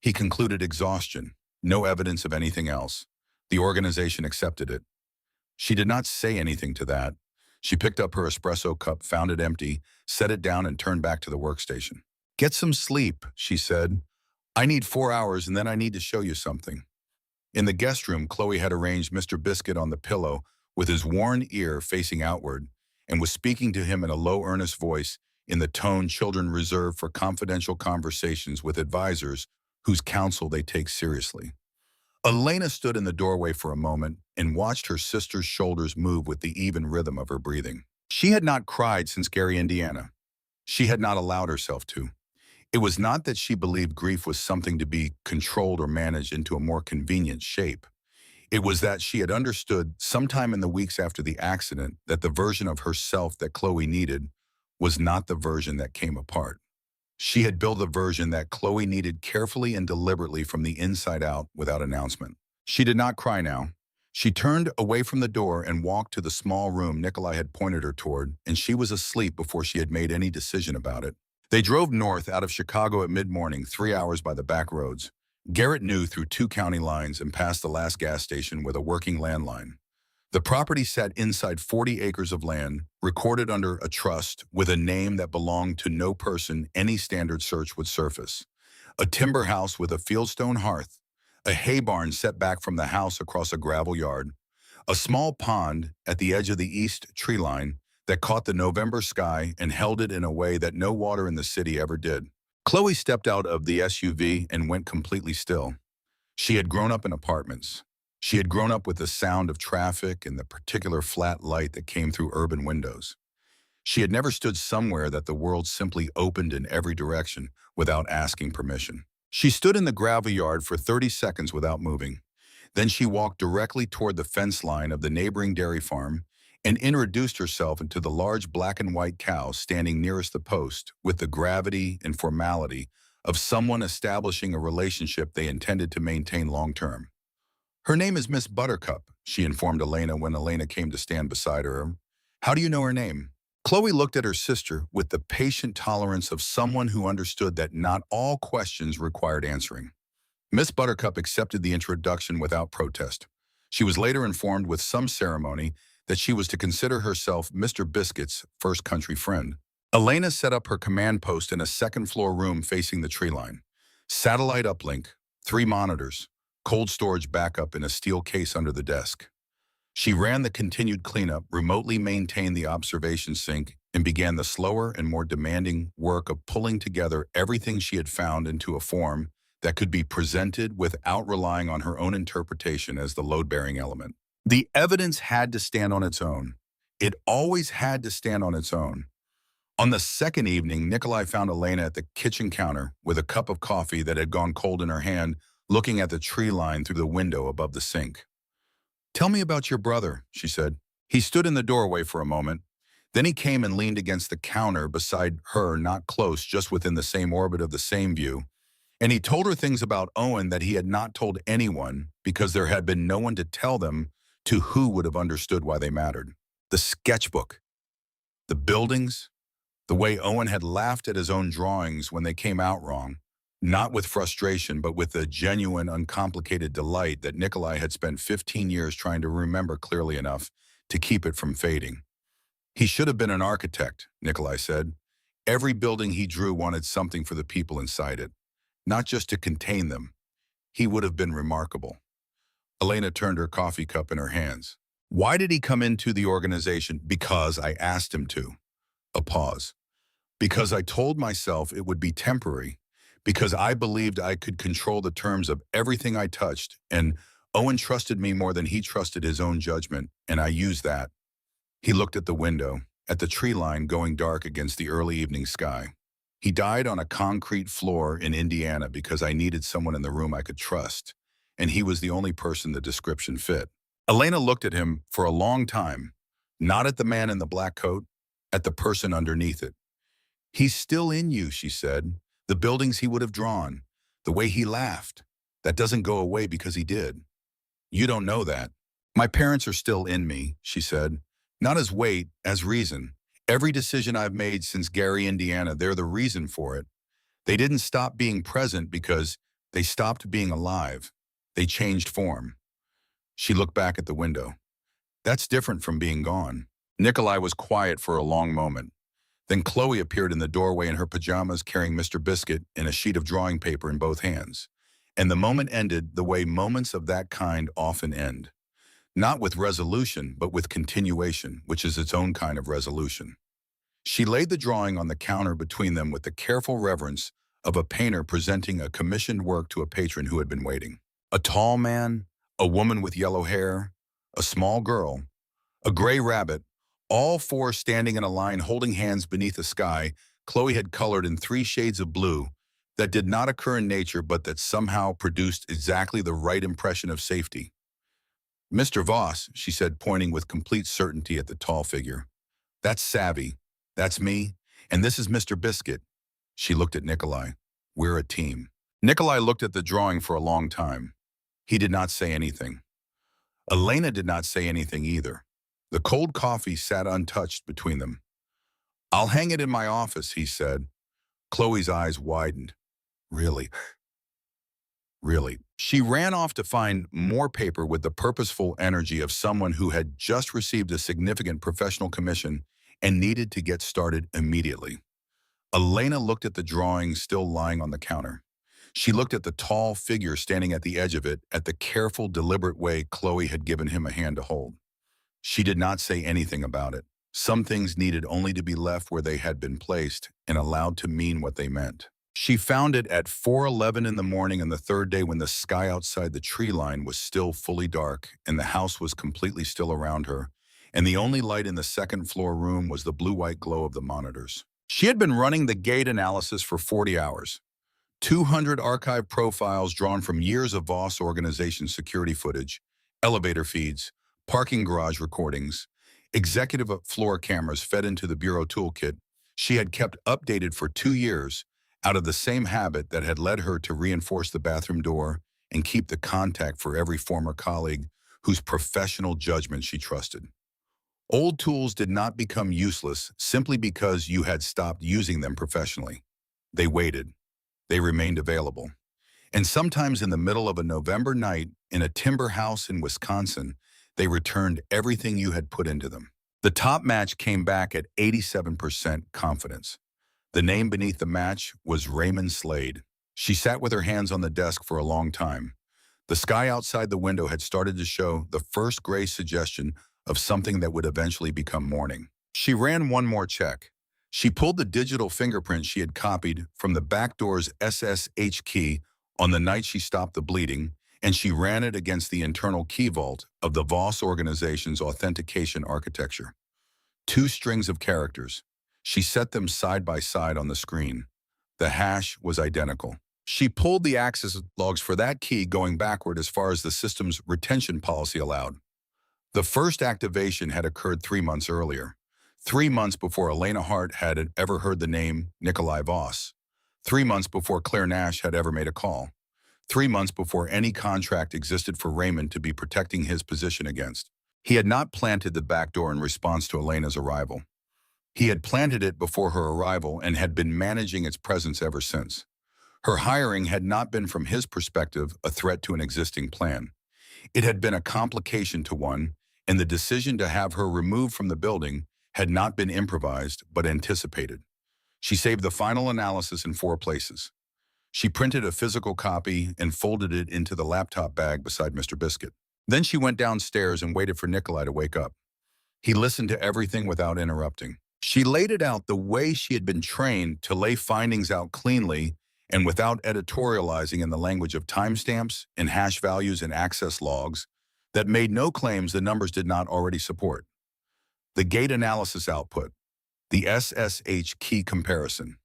He concluded exhaustion. No evidence of anything else. The organization accepted it. She did not say anything to that. She picked up her espresso cup, found it empty, set it down, and turned back to the workstation. "Get some sleep," she said. "I need 4 hours, and then I need to show you something." In the guest room, Chloe had arranged Mr. Biscuit on the pillow with his worn ear facing outward and was speaking to him in a low, earnest voice in the tone children reserve for confidential conversations with advisors whose counsel they take seriously. Elena stood in the doorway for a moment and watched her sister's shoulders move with the even rhythm of her breathing. She had not cried since Gary, Indiana. She had not allowed herself to. It was not that she believed grief was something to be controlled or managed into a more convenient shape. It was that she had understood sometime in the weeks after the accident that the version of herself that Chloe needed was not the version that came apart. She had built a version that Chloe needed carefully and deliberately from the inside out without announcement. She did not cry now. She turned away from the door and walked to the small room Nikolai had pointed her toward, and she was asleep before she had made any decision about it. They drove north out of Chicago at mid-morning, 3 hours by the back roads. Garrett knew through two county lines and past the last gas station with a working landline. The property sat inside 40 acres of land, recorded under a trust with a name that belonged to no person any standard search would surface. A timber house with a fieldstone hearth, a hay barn set back from the house across a gravel yard, a small pond at the edge of the east tree line that caught the November sky and held it in a way that no water in the city ever did. Chloe stepped out of the SUV and went completely still. She had grown up in apartments. She had grown up with the sound of traffic and the particular flat light that came through urban windows. She had never stood somewhere that the world simply opened in every direction without asking permission. She stood in the gravel yard for 30 seconds without moving. Then she walked directly toward the fence line of the neighboring dairy farm and introduced herself into the large black and white cow standing nearest the post with the gravity and formality of someone establishing a relationship they intended to maintain long-term. "Her name is Miss Buttercup," she informed Elena when Elena came to stand beside her. "How do you know her name?" Chloe looked at her sister with the patient tolerance of someone who understood that not all questions required answering. Miss Buttercup accepted the introduction without protest. She was later informed with some ceremony that she was to consider herself Mr. Biscuit's first country friend. Elena set up her command post in a second-floor room facing the tree line. Satellite uplink, 3 monitors, cold storage backup in a steel case under the desk. She ran the continued cleanup, remotely maintained the observation sink, and began the slower and more demanding work of pulling together everything she had found into a form that could be presented without relying on her own interpretation as the load-bearing element. The evidence had to stand on its own. It always had to stand on its own. On the second evening, Nikolai found Elena at the kitchen counter with a cup of coffee that had gone cold in her hand, looking at the tree line through the window above the sink. "Tell me about your brother," she said. He stood in the doorway for a moment. Then he came and leaned against the counter beside her, not close, just within the same orbit of the same view. And he told her things about Owen that he had not told anyone because there had been no one to tell them to who would have understood why they mattered. The sketchbook, the buildings, the way Owen had laughed at his own drawings when they came out wrong, not with frustration, but with the genuine, uncomplicated delight that Nikolai had spent 15 years trying to remember clearly enough to keep it from fading. He should have been an architect, Nikolai said. Every building he drew wanted something for the people inside it, not just to contain them. He would have been remarkable. Elena turned her coffee cup in her hands. "Why did he come into the organization?" "Because I asked him to." A pause. "Because I told myself it would be temporary. Because I believed I could control the terms of everything I touched, and Owen trusted me more than he trusted his own judgment, and I used that." He looked at the window, at the tree line going dark against the early evening sky. "He died on a concrete floor in Indiana because I needed someone in the room I could trust, and he was the only person the description fit." Elena looked at him for a long time, not at the man in the black coat, at the person underneath it. "He's still in you," she said. "The buildings he would have drawn, the way he laughed. That doesn't go away because he did. You don't know that." "My parents are still in me," she said. "Not as weight, as reason. Every decision I've made since Gary, Indiana, they're the reason for it. They didn't stop being present because they stopped being alive. They changed form." She looked back at the window. "That's different from being gone." Nikolai was quiet for a long moment. Then Chloe appeared in the doorway in her pajamas carrying Mr. Biscuit and a sheet of drawing paper in both hands. And the moment ended the way moments of that kind often end. Not with resolution, but with continuation, which is its own kind of resolution. She laid the drawing on the counter between them with the careful reverence of a painter presenting a commissioned work to a patron who had been waiting. A tall man, a woman with yellow hair, a small girl, a gray rabbit, all 4 standing in a line holding hands beneath a sky Chloe had colored in 3 shades of blue that did not occur in nature but that somehow produced exactly the right impression of safety. "Mr. Voss," she said, pointing with complete certainty at the tall figure. "That's Savvy. That's me. And this is Mr. Biscuit." She looked at Nikolai. We're a team. Nikolai looked at the drawing for a long time. He did not say anything. Elena did not say anything either. The cold coffee sat untouched between them. I'll hang it in my office, he said. Chloe's eyes widened. Really? Really? She ran off to find more paper with the purposeful energy of someone who had just received a significant professional commission and needed to get started immediately. Elena looked at the drawing still lying on the counter. She looked at the tall figure standing at the edge of it, at the careful, deliberate way Chloe had given him a hand to hold. She did not say anything about it. Some things needed only to be left where they had been placed and allowed to mean what they meant. She found it at 4:11 in the morning on the third day when the sky outside the tree line was still fully dark and the house was completely still around her, and the only light in the second-floor room was the blue-white glow of the monitors. She had been running the gate analysis for 40 hours. 200 archive profiles drawn from years of Voss organization security footage, elevator feeds, parking garage recordings, executive floor cameras fed into the bureau toolkit she had kept updated for 2 years out of the same habit that had led her to reinforce the bathroom door and keep the contact for every former colleague whose professional judgment she trusted. Old tools did not become useless simply because you had stopped using them professionally. They waited. They remained available. And sometimes in the middle of a November night in a timber house in Wisconsin, they returned everything you had put into them. The top match came back at 87% confidence. The name beneath the match was Raymond Slade. She sat with her hands on the desk for a long time. The sky outside the window had started to show the first gray suggestion of something that would eventually become morning. She ran one more check. She pulled the digital fingerprint she had copied from the back door's SSH key on the night she stopped the bleeding, and she ran it against the internal key vault of the Voss organization's authentication architecture. 2 strings of characters. She set them side by side on the screen. The hash was identical. She pulled the access logs for that key going backward as far as the system's retention policy allowed. The first activation had occurred 3 months earlier. 3 months before Elena Hart had ever heard the name Nikolai Voss. 3 months before Claire Nash had ever made a call. 3 months before any contract existed for Raymond to be protecting his position against. He had not planted the back door in response to Elena's arrival. He had planted it before her arrival and had been managing its presence ever since. Her hiring had not been, from his perspective, a threat to an existing plan. It had been a complication to one, and the decision to have her removed from the building had not been improvised but anticipated. She saved the final analysis in 4 places. She printed a physical copy and folded it into the laptop bag beside Mr. Biscuit. Then she went downstairs and waited for Nikolai to wake up. He listened to everything without interrupting. She laid it out the way she had been trained to lay findings out cleanly and without editorializing in the language of timestamps and hash values and access logs that made no claims the numbers did not already support. The gate analysis output, the SSH key comparison,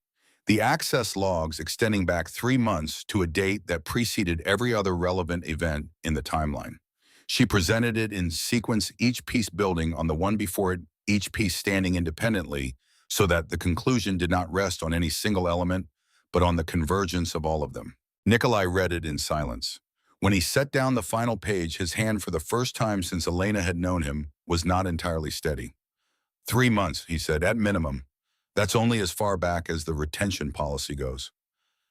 the access logs extending back 3 months to a date that preceded every other relevant event in the timeline. She presented it in sequence, each piece building on the one before it, each piece standing independently, so that the conclusion did not rest on any single element, but on the convergence of all of them. Nikolai read it in silence. When he set down the final page, his hand, for the first time since Elena had known him, was not entirely steady. 3 months, he said, at minimum. That's only as far back as the retention policy goes.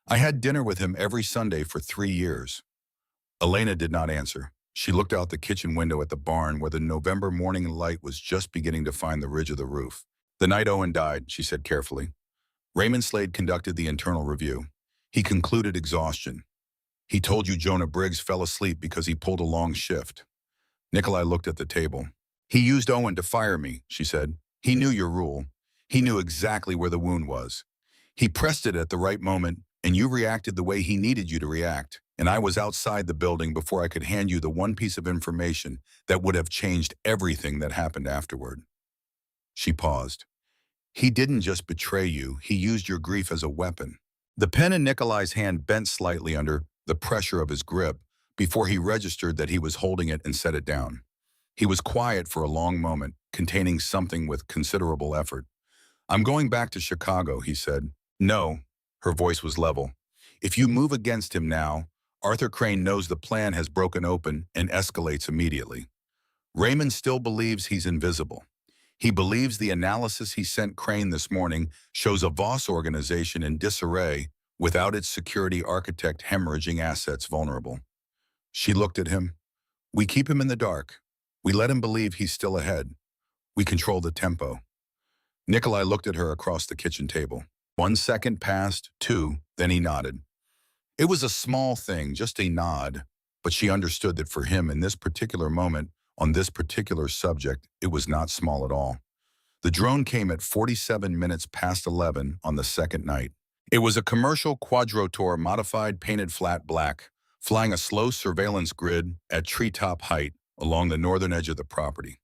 I had dinner with him every Sunday for 3 years. Elena did not answer. She looked out the kitchen window at the barn where the November morning light was just beginning to find the ridge of the roof. The night Owen died, she said carefully. Raymond Slade conducted the internal review. He concluded exhaustion. He told you Jonah Briggs fell asleep because he pulled a long shift. Nikolai looked at the table. He used Owen to fire me, she said. He knew your rule. He knew exactly where the wound was. He pressed it at the right moment, and you reacted the way he needed you to react. And I was outside the building before I could hand you the one piece of information that would have changed everything that happened afterward. She paused. He didn't just betray you, he used your grief as a weapon. The pen in Nikolai's hand bent slightly under the pressure of his grip before he registered that he was holding it and set it down. He was quiet for a long moment, containing something with considerable effort. I'm going back to Chicago, he said. No, Her voice was level. If you move against him now, Arthur Crane knows the plan has broken open and escalates immediately. Raymond still believes he's invisible. He believes the analysis he sent Crane this morning shows a Voss organization in disarray without its security architect hemorrhaging assets vulnerable. She looked at him. We keep him in the dark. We let him believe he's still ahead. We control the tempo. Nikolai looked at her across the kitchen table. 1 second passed, 2, then he nodded. It was a small thing, just a nod, but she understood that for him in this particular moment, on this particular subject, it was not small at all. The drone came at 47 minutes past 11 on the second night. It was a commercial quadrotor modified painted flat black, flying a slow surveillance grid at treetop height along the northern edge of the property.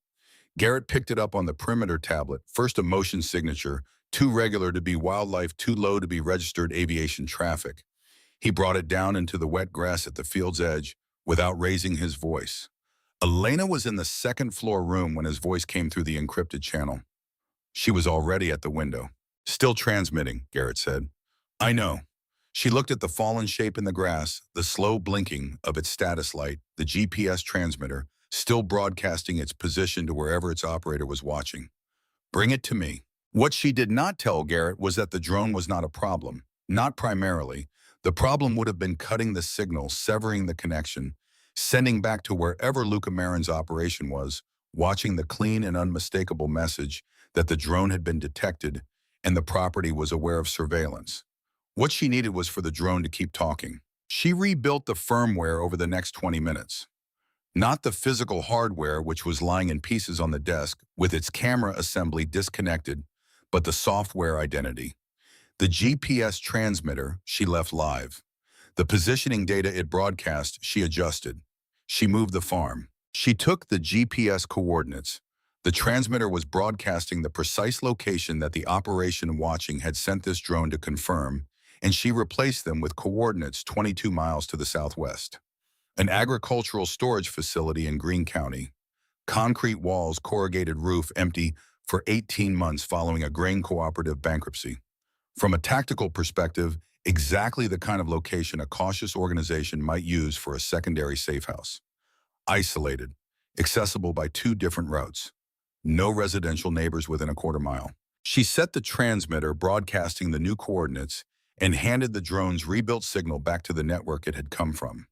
Garrett picked it up on the perimeter tablet, first a motion signature, too regular to be wildlife, too low to be registered aviation traffic. He brought it down into the wet grass at the field's edge without raising his voice. Elena was in the second-floor room when his voice came through the encrypted channel. She was already at the window. Still transmitting, Garrett said. I know. She looked at the fallen shape in the grass, the slow blinking of its status light, the GPS transmitter, still broadcasting its position to wherever its operator was watching. Bring it to me. What she did not tell Garrett was that the drone was not a problem. Not primarily. The problem would have been cutting the signal, severing the connection, sending back to wherever Luca Marin's operation was, watching the clean and unmistakable message that the drone had been detected and the property was aware of surveillance. What she needed was for the drone to keep talking. She rebuilt the firmware over the next 20 minutes. Not the physical hardware, which was lying in pieces on the desk with its camera assembly disconnected, but the software identity. The GPS transmitter she left live. The positioning data it broadcast she adjusted. She moved the farm. She took the GPS coordinates. The transmitter was broadcasting the precise location that the operation watching had sent this drone to confirm, and she replaced them with coordinates 22 miles to the southwest. An agricultural storage facility in Greene County. Concrete walls, corrugated roof, empty for 18 months following a grain cooperative bankruptcy. From a tactical perspective, exactly the kind of location a cautious organization might use for a secondary safe house. Isolated, accessible by 2 different routes. No residential neighbors within a quarter-mile. She set the transmitter broadcasting the new coordinates and handed the drone's rebuilt signal back to the network it had come from.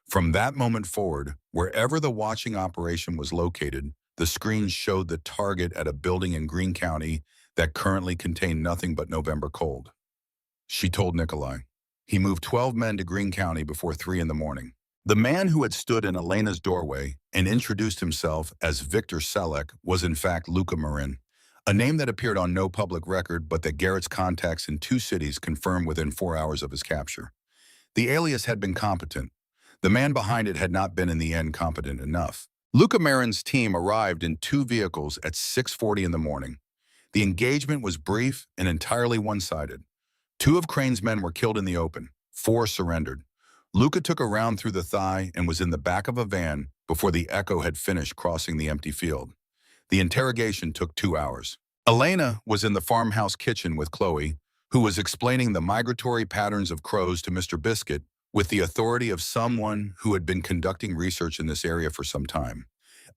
From that moment forward, wherever the watching operation was located, the screen showed the target at a building in Greene County that currently contained nothing but November cold. She told Nikolai. He moved 12 men to Greene County before 3 in the morning. The man who had stood in Elena's doorway and introduced himself as Victor Selleck was in fact Luca Marin, a name that appeared on no public record but that Garrett's contacts in 2 cities confirmed within 4 hours of his capture. The alias had been competent. The man behind it had not been in the end competent enough. Luca Marin's team arrived in 2 vehicles at 6:40 in the morning. The engagement was brief and entirely one-sided. 2 of Crane's men were killed in the open. 4 surrendered. Luca took a round through the thigh and was in the back of a van before the Echo had finished crossing the empty field. The interrogation took 2 hours. Elena was in the farmhouse kitchen with Chloe, who was explaining the migratory patterns of crows to Mr. Biscuit with the authority of someone who had been conducting research in this area for some time.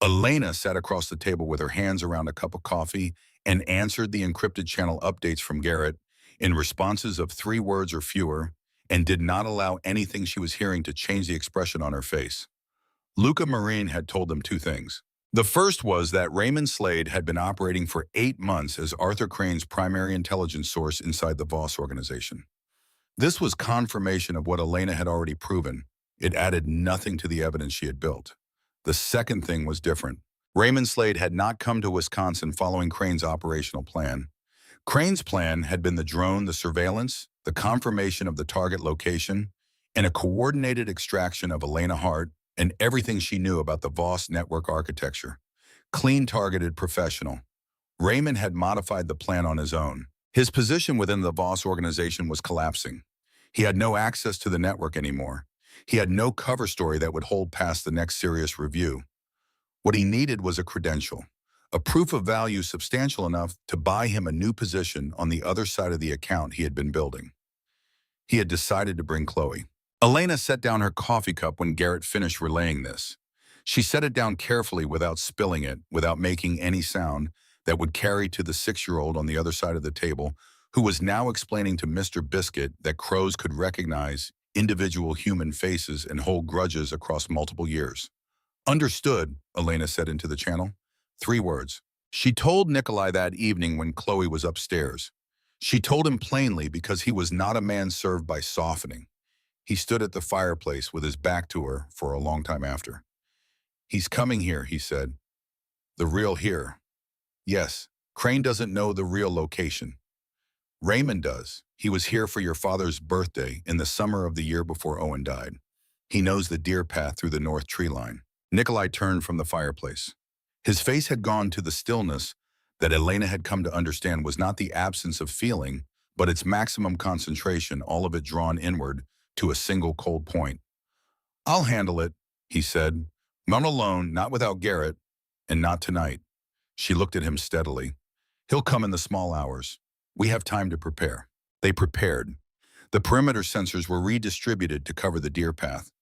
Elena sat across the table with her hands around a cup of coffee and answered the encrypted channel updates from Garrett in responses of 3 words or fewer, and did not allow anything she was hearing to change the expression on her face. Luca Marin had told them 2 things. The first was that Raymond Slade had been operating for 8 months as Arthur Crane's primary intelligence source inside the Voss organization. This was confirmation of what Elena had already proven. It added nothing to the evidence she had built. The second thing was different. Raymond Slade had not come to Wisconsin following Crane's operational plan. Crane's plan had been the drone, the surveillance, the confirmation of the target location, and a coordinated extraction of Elena Hart and everything she knew about the Voss network architecture. Clean, targeted, professional. Raymond had modified the plan on his own. His position within the Voss organization was collapsing. He had no access to the network anymore. He had no cover story that would hold past the next serious review. What he needed was a credential, a proof of value substantial enough to buy him a new position on the other side of the account he had been building. He had decided to bring Chloe. Elena set down her coffee cup when Garrett finished relaying this. She set it down carefully without spilling it, without making any sound that would carry to the 6-year-old on the other side of the table, who was now explaining to Mr. Biscuit that crows could recognize individual human faces and hold grudges across multiple years. Understood, Elena said into the channel. 3 words. She told Nikolai that evening when Chloe was upstairs. She told him plainly because he was not a man served by softening. He stood at the fireplace with his back to her for a long time after. He's coming here, he said. The real here. Yes, Crane doesn't know the real location. Raymond does. He was here for your father's birthday in the summer of the year before Owen died. He knows the deer path through the north tree line. Nikolai turned from the fireplace. His face had gone to the stillness that Elena had come to understand was not the absence of feeling, but its maximum concentration, all of it drawn inward to a single cold point. I'll handle it, he said. Not alone, not without Garrett, and not tonight. She looked at him steadily. He'll come in the small hours. We have time to prepare. They prepared. The perimeter sensors were redistributed to cover the deer path.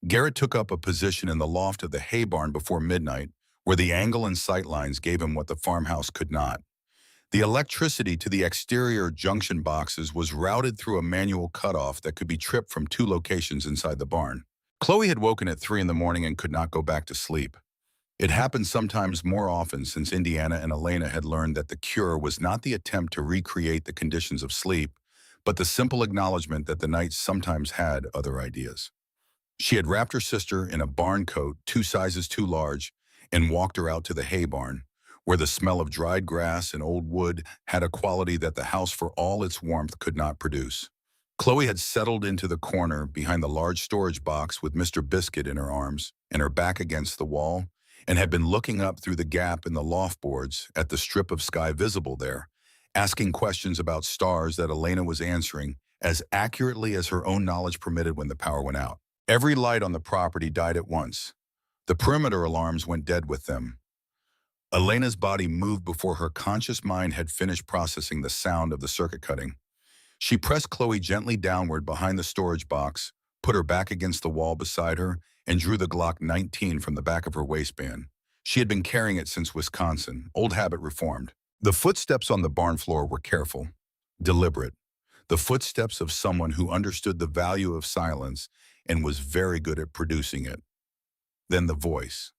Garrett took up a position in the loft of the hay barn before midnight, where the angle and sight lines gave him what the farmhouse could not. The electricity to the exterior junction boxes was routed through a manual cutoff that could be tripped from 2 locations inside the barn. Chloe had woken at 3 in the morning and could not go back to sleep. It happened sometimes more often since Indiana and Elena had learned that the cure was not the attempt to recreate the conditions of sleep, but the simple acknowledgement that the night sometimes had other ideas. She had wrapped her sister in a barn coat 2 sizes too large and walked her out to the hay barn, where the smell of dried grass and old wood had a quality that the house for all its warmth could not produce. Chloe had settled into the corner behind the large storage box with Mr. Biscuit in her arms and her back against the wall, and had been looking up through the gap in the loft boards at the strip of sky visible there, asking questions about stars that Elena was answering as accurately as her own knowledge permitted when the power went out. Every light on the property died at once. The perimeter alarms went dead with them. Elena's body moved before her conscious mind had finished processing the sound of the circuit cutting. She pressed Chloe gently downward behind the storage box, put her back against the wall beside her, and drew the Glock 19 from the back of her waistband. She had been carrying it since Wisconsin, old habit reformed. The footsteps on the barn floor were careful, deliberate, the footsteps of someone who understood the value of silence and was very good at producing it. Then the voice,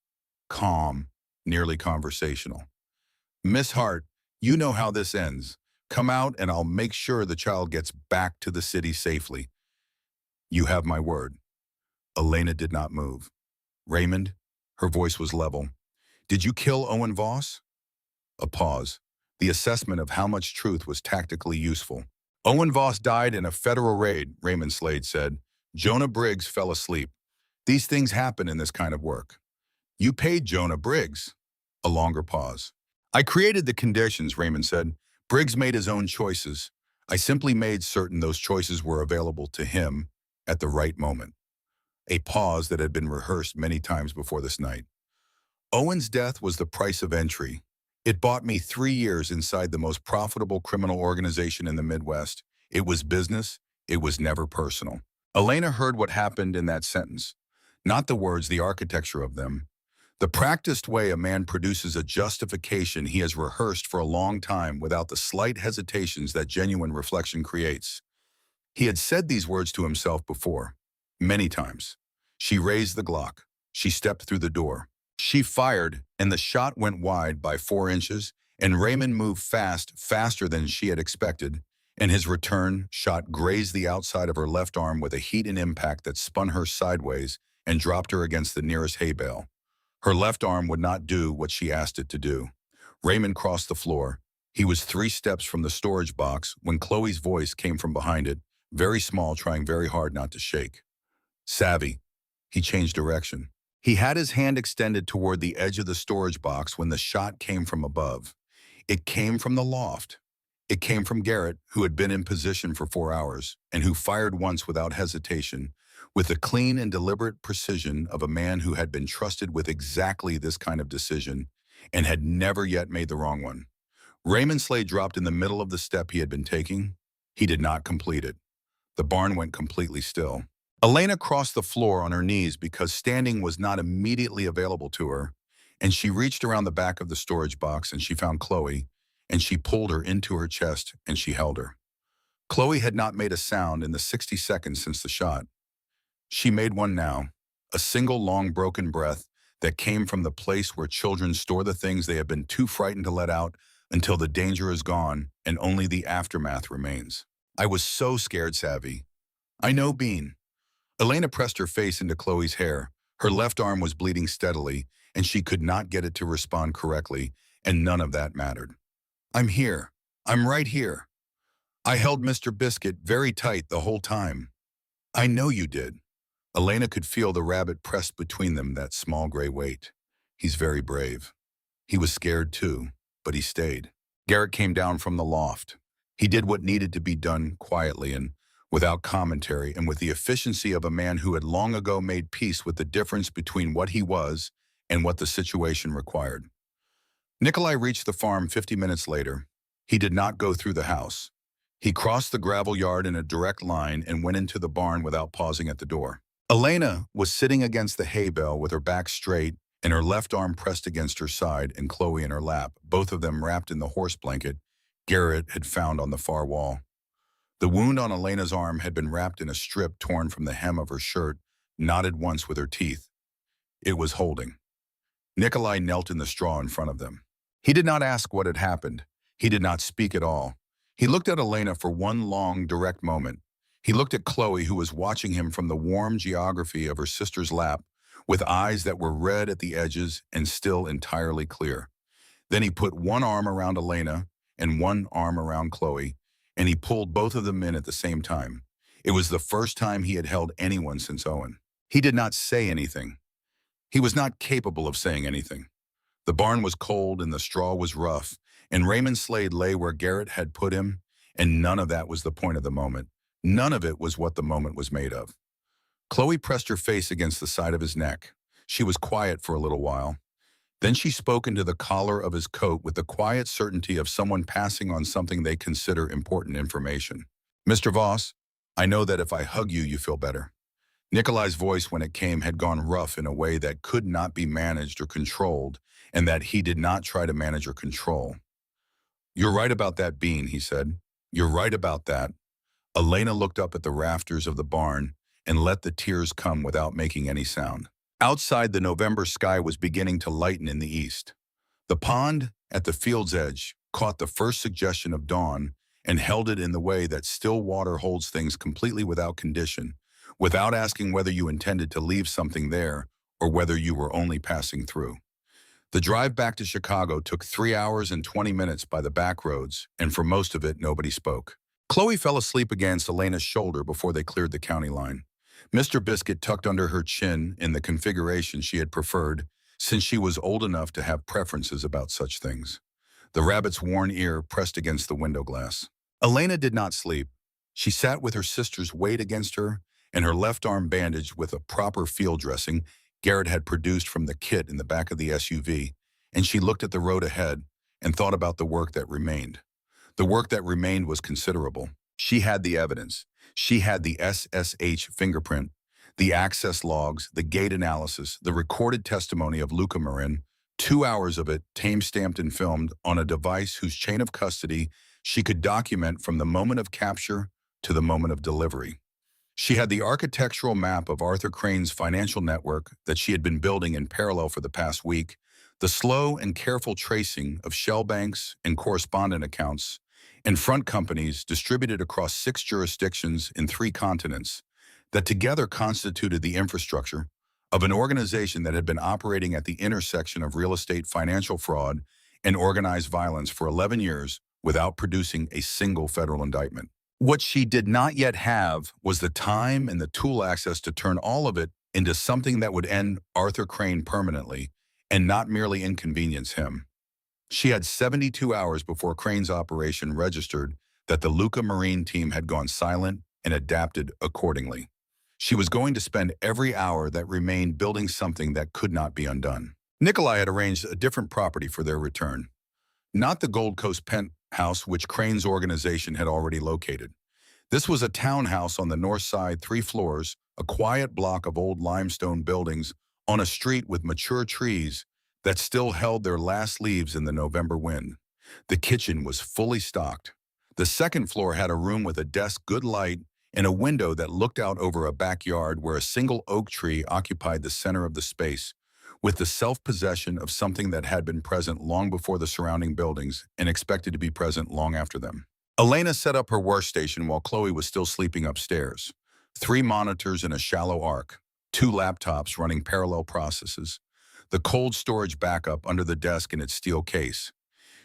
calm, nearly conversational. Miss Hart, you know how this ends. Come out and I'll make sure the child gets back to the city safely. You have my word. Elena did not move. Raymond, her voice was level. Did you kill Owen Voss? A pause. The assessment of how much truth was tactically useful. Owen Voss died in a federal raid, Raymond Slade said. Jonah Briggs fell asleep. These things happen in this kind of work. You paid Jonah Briggs. A longer pause. I created the conditions, Raymond said. Briggs made his own choices. I simply made certain those choices were available to him at the right moment. A pause that had been rehearsed many times before this night. Owen's death was the price of entry. It bought me 3 years inside the most profitable criminal organization in the Midwest. It was business. It was never personal. Elena heard what happened in that sentence. Not the words, the architecture of them. The practiced way a man produces a justification he has rehearsed for a long time without the slight hesitations that genuine reflection creates. He had said these words to himself before, many times. She raised the Glock. She stepped through the door. She fired, and the shot went wide by 4 inches, and Raymond moved fast, faster than she had expected, and his return shot grazed the outside of her left arm with a heat and impact that spun her sideways and dropped her against the nearest hay bale. Her left arm would not do what she asked it to do. Raymond crossed the floor. He was 3 steps from the storage box when Chloe's voice came from behind it, very small, trying very hard not to shake. Savvy. He changed direction. He had his hand extended toward the edge of the storage box when the shot came from above. It came from the loft. It came from Garrett, who had been in position for 4 hours, and who fired once without hesitation, with the clean and deliberate precision of a man who had been trusted with exactly this kind of decision and had never yet made the wrong one. Raymond Slade dropped in the middle of the step he had been taking. He did not complete it. The barn went completely still. Elena crossed the floor on her knees because standing was not immediately available to her, and she reached around the back of the storage box and she found Chloe, and she pulled her into her chest and she held her. Chloe had not made a sound in the 60 seconds since the shot. She made one now, a single long broken breath that came from the place where children store the things they have been too frightened to let out until the danger is gone and only the aftermath remains. I was so scared, Savvy. I know, Bean. Elena pressed her face into Chloe's hair. Her left arm was bleeding steadily, and she could not get it to respond correctly, and none of that mattered. I'm here. I'm right here. I held Mr. Biscuit very tight the whole time. I know you did. Elena could feel the rabbit pressed between them, that small gray weight. He's very brave. He was scared too, but he stayed. Garrett came down from the loft. He did what needed to be done quietly and without commentary and with the efficiency of a man who had long ago made peace with the difference between what he was and what the situation required. Nikolai reached the farm 50 minutes later. He did not go through the house. He crossed the gravel yard in a direct line and went into the barn without pausing at the door. Elena was sitting against the hay bale with her back straight and her left arm pressed against her side and Chloe in her lap, both of them wrapped in the horse blanket Garrett had found on the far wall. The wound on Elena's arm had been wrapped in a strip torn from the hem of her shirt, knotted once with her teeth. It was holding. Nikolai knelt in the straw in front of them. He did not ask what had happened. He did not speak at all. He looked at Elena for one long, direct moment. He looked at Chloe, who was watching him from the warm geography of her sister's lap, with eyes that were red at the edges and still entirely clear. Then he put one arm around Elena and one arm around Chloe, and he pulled both of them in at the same time. It was the first time he had held anyone since Owen. He did not say anything. He was not capable of saying anything. The barn was cold and the straw was rough, and Raymond Slade lay where Garrett had put him, and none of that was the point of the moment. None of it was what the moment was made of. Chloe pressed her face against the side of his neck. She was quiet for a little while. Then she spoke into the collar of his coat with the quiet certainty of someone passing on something they consider important information. Mr. Voss, I know that if I hug you, you feel better. Nikolai's voice, when it came, had gone rough in a way that could not be managed or controlled, and that he did not try to manage or control. You're right about that, Bean, he said. You're right about that. Elena looked up at the rafters of the barn and let the tears come without making any sound. Outside, the November sky was beginning to lighten in the east. The pond at the field's edge caught the first suggestion of dawn and held it in the way that still water holds things completely without condition, without asking whether you intended to leave something there or whether you were only passing through. The drive back to Chicago took 3 hours and 20 minutes by the back roads, and for most of it, nobody spoke. Chloe fell asleep against Elena's shoulder before they cleared the county line. Mr. Biscuit tucked under her chin in the configuration she had preferred, since she was old enough to have preferences about such things. The rabbit's worn ear pressed against the window glass. Elena did not sleep. She sat with her sister's weight against her and her left arm bandaged with a proper field dressing Garrett had produced from the kit in the back of the SUV, and she looked at the road ahead and thought about the work that remained. The work that remained was considerable. She had the evidence. She had the SSH fingerprint, the access logs, the gate analysis, the recorded testimony of Luca Marin, 2 hours of it time-stamped and filmed on a device whose chain of custody she could document from the moment of capture to the moment of delivery. She had the architectural map of Arthur Crane's financial network that she had been building in parallel for the past week, the slow and careful tracing of shell banks and correspondent accounts, and front companies distributed across 6 jurisdictions in 3 continents that together constituted the infrastructure of an organization that had been operating at the intersection of real estate financial fraud and organized violence for 11 years without producing a single federal indictment. What she did not yet have was the time and the tool access to turn all of it into something that would end Arthur Crane permanently and not merely inconvenience him. She had 72 hours before Crane's operation registered that the Luca Marine team had gone silent and adapted accordingly. She was going to spend every hour that remained building something that could not be undone. Nikolai had arranged a different property for their return. Not the Gold Coast penthouse which Crane's organization had already located. This was a townhouse on the north side, 3 floors, a quiet block of old limestone buildings on a street with mature trees that still held their last leaves in the November wind. The kitchen was fully stocked. The second floor had a room with a desk, good light, and a window that looked out over a backyard where a single oak tree occupied the center of the space, with the self-possession of something that had been present long before the surrounding buildings and expected to be present long after them. Elena set up her workstation while Chloe was still sleeping upstairs. 3 monitors in a shallow arc, 2 laptops running parallel processes, the cold storage backup under the desk in its steel case.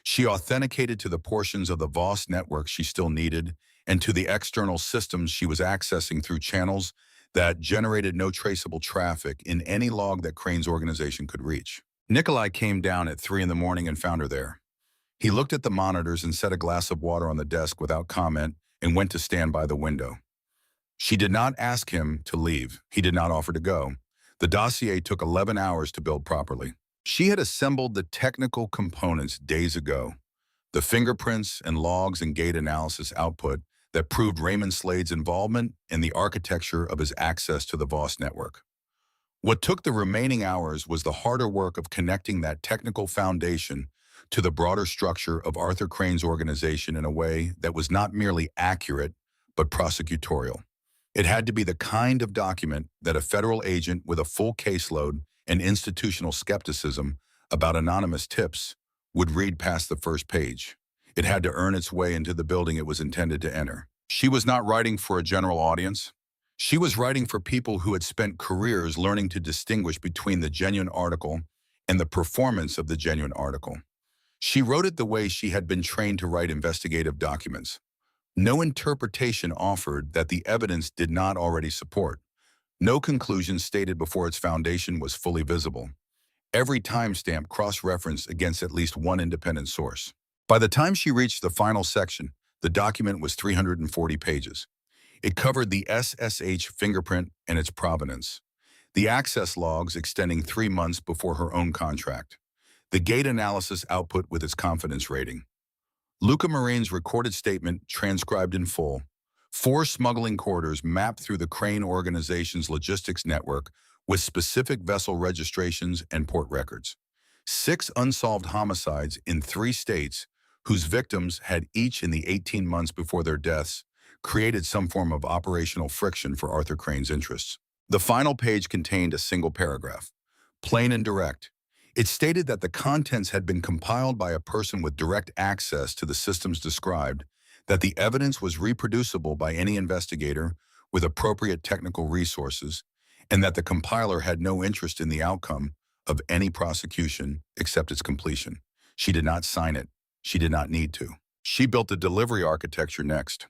She authenticated to the portions of the VOS network she still needed and to the external systems she was accessing through channels that generated no traceable traffic in any log that Crane's organization could reach. Nikolai came down at 3 in the morning and found her there. He looked at the monitors and set a glass of water on the desk without comment and went to stand by the window. She did not ask him to leave. He did not offer to go. The dossier took 11 hours to build properly. She had assembled the technical components days ago. The fingerprints and logs and gate analysis output that proved Raymond Slade's involvement and the architecture of his access to the VOS network. What took the remaining hours was the harder work of connecting that technical foundation to the broader structure of Arthur Crane's organization in a way that was not merely accurate, but prosecutorial. It had to be the kind of document that a federal agent with a full caseload and institutional skepticism about anonymous tips would read past the first page. It had to earn its way into the building it was intended to enter. She was not writing for a general audience. She was writing for people who had spent careers learning to distinguish between the genuine article and the performance of the genuine article. She wrote it the way she had been trained to write investigative documents. No interpretation offered that the evidence did not already support. No conclusion stated before its foundation was fully visible. Every timestamp cross-referenced against at least one independent source. By the time she reached the final section, the document was 340 pages. It covered the SSH fingerprint and its provenance, the access logs extending 3 months before her own contract, the gate analysis output with its confidence rating, Luca Marine's recorded statement transcribed in full, 4 smuggling corridors mapped through the Crane organization's logistics network with specific vessel registrations and port records, 6 unsolved homicides in 3 states whose victims had each in the 18 months before their deaths created some form of operational friction for Arthur Crane's interests. The final page contained a single paragraph, plain and direct. It stated that the contents had been compiled by a person with direct access to the systems described, that the evidence was reproducible by any investigator with appropriate technical resources, and that the compiler had no interest in the outcome of any prosecution except its completion. She did not sign it. She did not need to. She built the delivery architecture next.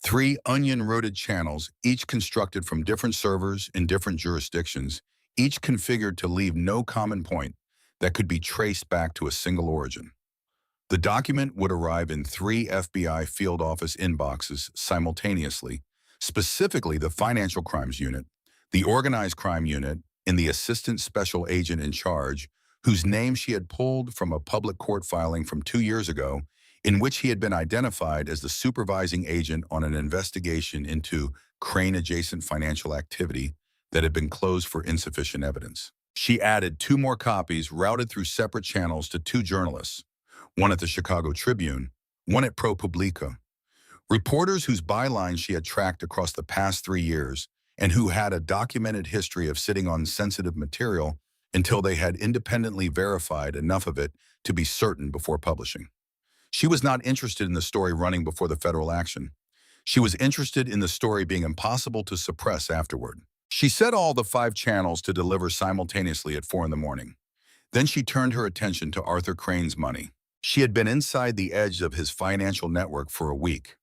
3 onion-rooted channels, each constructed from different servers in different jurisdictions, each configured to leave no common point that could be traced back to a single origin. The document would arrive in 3 FBI field office inboxes simultaneously, specifically the Financial Crimes Unit, the Organized Crime Unit, and the Assistant Special Agent in charge, whose name she had pulled from a public court filing from 2 years ago, in which he had been identified as the supervising agent on an investigation into Crane-adjacent financial activity that had been closed for insufficient evidence. She added 2 more copies routed through separate channels to 2 journalists, one at the Chicago Tribune, one at ProPublica, reporters whose bylines she had tracked across the past 3 years and who had a documented history of sitting on sensitive material until they had independently verified enough of it to be certain before publishing. She was not interested in the story running before the federal action. She was interested in the story being impossible to suppress afterward. She set all the 5 channels to deliver simultaneously at 4 in the morning. Then she turned her attention to Arthur Crane's money. She had been inside the edge of his financial network for a week.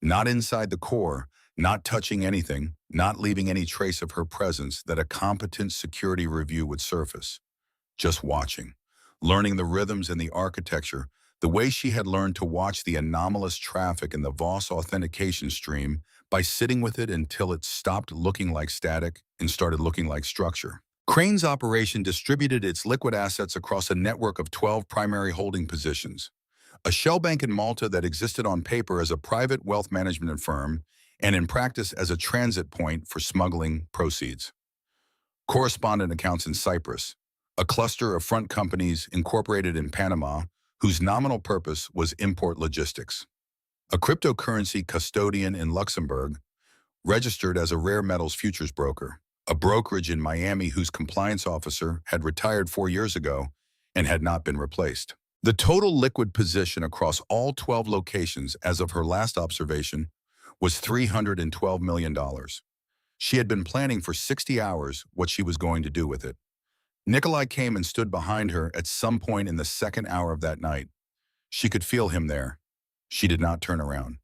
Not inside the core, not touching anything, not leaving any trace of her presence that a competent security review would surface. Just watching, learning the rhythms and the architecture, the way she had learned to watch the anomalous traffic in the VOS authentication stream by sitting with it until it stopped looking like static and started looking like structure. Crane's operation distributed its liquid assets across a network of 12 primary holding positions. a shell bank in Malta that existed on paper as a private wealth management firm and in practice as a transit point for smuggling proceeds. Correspondent accounts in Cyprus, a cluster of front companies incorporated in Panama whose nominal purpose was import logistics. A cryptocurrency custodian in Luxembourg, registered as a rare metals futures broker. A brokerage in Miami whose compliance officer had retired 4 years ago and had not been replaced. The total liquid position across all 12 locations as of her last observation was $312 million. She had been planning for 60 hours what she was going to do with it. Nikolai came and stood behind her at some point in the second hour of that night. She could feel him there. She did not turn around.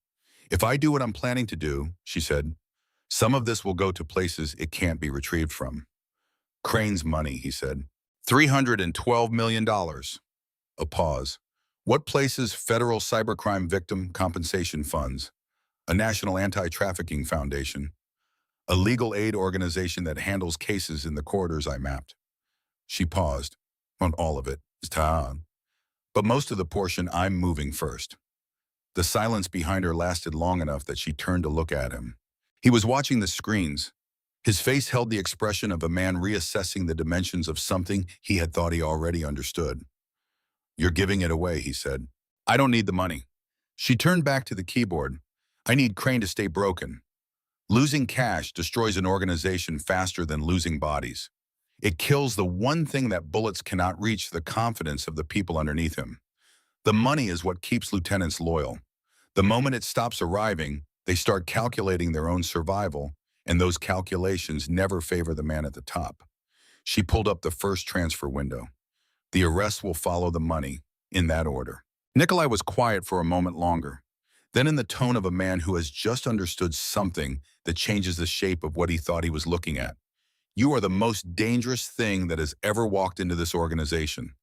"If I do what I'm planning to do," she said, "some of this will go to places it can't be retrieved from." "Crane's money," he said. $312 million. A pause. "What places? Federal Cybercrime Victim Compensation Funds, a national anti-trafficking foundation, a legal aid organization that handles cases in the corridors I mapped." She paused. "On all of it, Tahan. But most of the portion I'm moving first." The silence behind her lasted long enough that she turned to look at him. He was watching the screens. His face held the expression of a man reassessing the dimensions of something he had thought he already understood. "You're giving it away," he said. "I don't need the money." She turned back to the keyboard. "I need Crane to stay broken. Losing cash destroys an organization faster than losing bodies. It kills the one thing that bullets cannot reach: the confidence of the people underneath him. The money is what keeps lieutenants loyal. The moment it stops arriving, they start calculating their own survival, and those calculations never favor the man at the top." She pulled up the first transfer window. "The arrest will follow the money, in that order." Nikolai was quiet for a moment longer. Then, in the tone of a man who has just understood something that changes the shape of what he thought he was looking at, "You are the most dangerous thing that has ever walked into this organization."